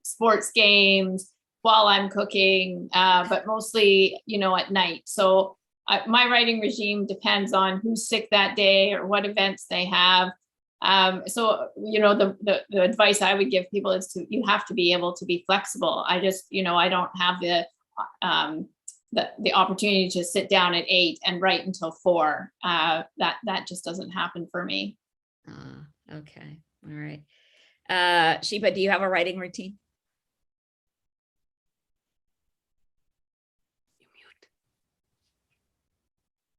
sports games, while I'm cooking, but mostly, at night. So my writing regime depends on who's sick that day or what events they have. So, the advice I would give people is you have to be able to be flexible. I just, I don't have the opportunity to sit down at 8 and write until 4. That just doesn't happen for me. Okay. All right. Sheba, do you have a writing routine?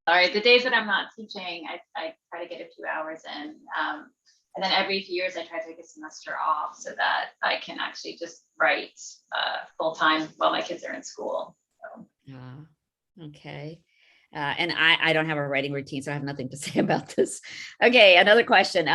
all right, the days that I'm not teaching, I try to get a few hours in. And then every few years I try to take a semester off so that I can actually just write full time while my kids are in school. So. Okay. And I don't have a writing routine, so I have nothing to say about this. Okay, another question.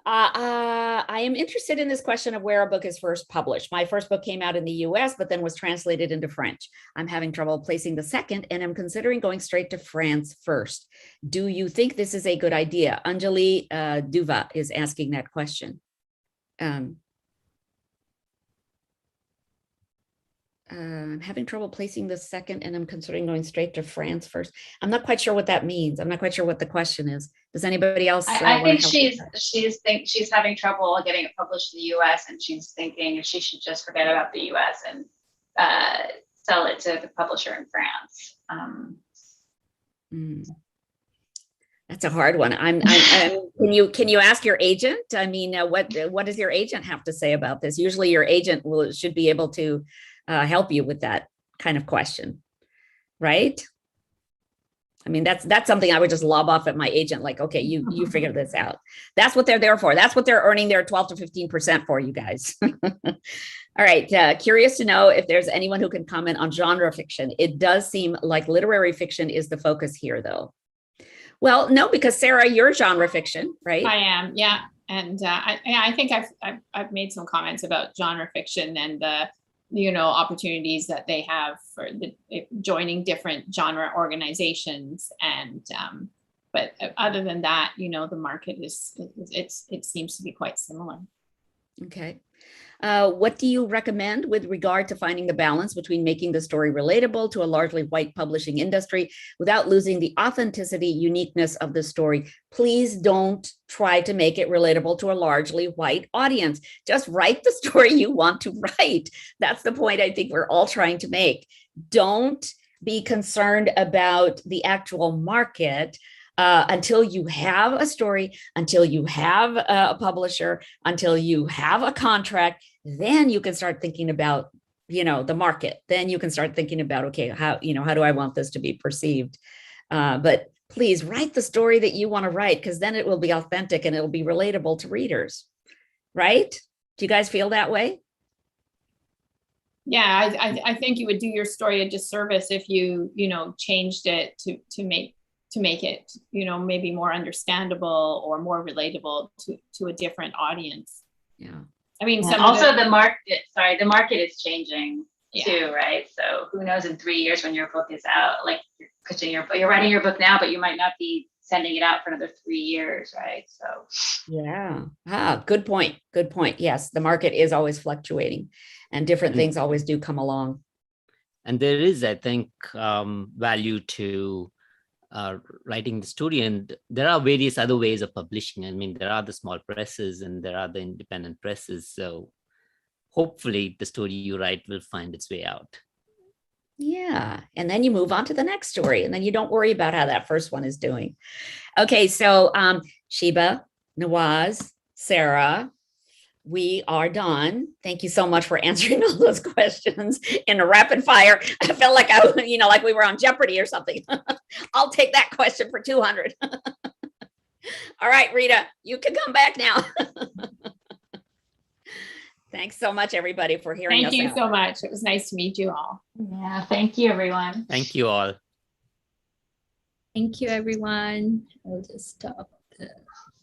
I am interested in this question of where a book is first published. My first book came out in the US, but then was translated into French. I'm having trouble placing the second, and I'm considering going straight to France first. Do you think this is a good idea? Anjali Duva is asking that question. I'm having trouble placing the second and I'm considering going straight to France first. I'm not quite sure what that means. I'm not quite sure what the question is. Does anybody else? I wanna think help with that? she's having trouble getting it published in the US, and she's thinking if she should just forget about the US and sell it to the publisher in France. Mm. That's a hard one. Can you ask your agent? I mean, what does your agent have to say about this? Usually your agent should be able to help you with that kind of question, right? I mean, that's something I would just lob off at my agent, like, okay, you figure this out. That's what they're there for. That's what they're earning their 12 to 15% for, you guys. All right, curious to know if there's anyone who can comment on genre fiction. It does seem like literary fiction is the focus here, though. Well, no, because Sarah, you're genre fiction, right? I am, yeah. And I think I've made some comments about genre fiction and the opportunities that they have for joining different genre organizations. And but other than that, the market it seems to be quite similar. Okay. What do you recommend with regard to finding the balance between making the story relatable to a largely white publishing industry without losing the authenticity, uniqueness of the story? Please don't try to make it relatable to a largely white audience. Just write the story you want to write. That's the point I think we're all trying to make. Don't be concerned about the actual market. Until you have a story, until you have a publisher, until you have a contract, then you can start thinking about, the market. Then you can start thinking about, okay, how do I want this to be perceived? But please write the story that you want to write, because then it will be authentic and it'll be relatable to readers, right? Do you guys feel that way? Yeah, I think you would do your story a disservice if you, changed it to make it, maybe more understandable or more relatable to a different audience. Yeah. I mean, the market is changing too, right? So who knows in 3 years when your book is out, like you're writing your book now, but you might not be sending it out for another 3 years, right? So yeah. Good point. Good point. Yes, the market is always fluctuating and different things always do come along. And there is, I think, value to writing the story, and there are various other ways of publishing. I mean, there are the small presses and there are the independent presses. So hopefully the story you write will find its way out. Yeah. And then you move on to the next story and then you don't worry about how that first one is doing. Okay. So Sheba, Nawaz, Sarah, we are done. Thank you so much for answering all those questions in a rapid fire. I felt like like we were on Jeopardy or something. I'll take that question for 200. All right, Rita, you can come back now. Thanks so much, everybody, for hearing us. Thank you so much. It was nice to meet you all. yeah, thank you, everyone. Thank you all. Thank you, everyone. I'll just stop.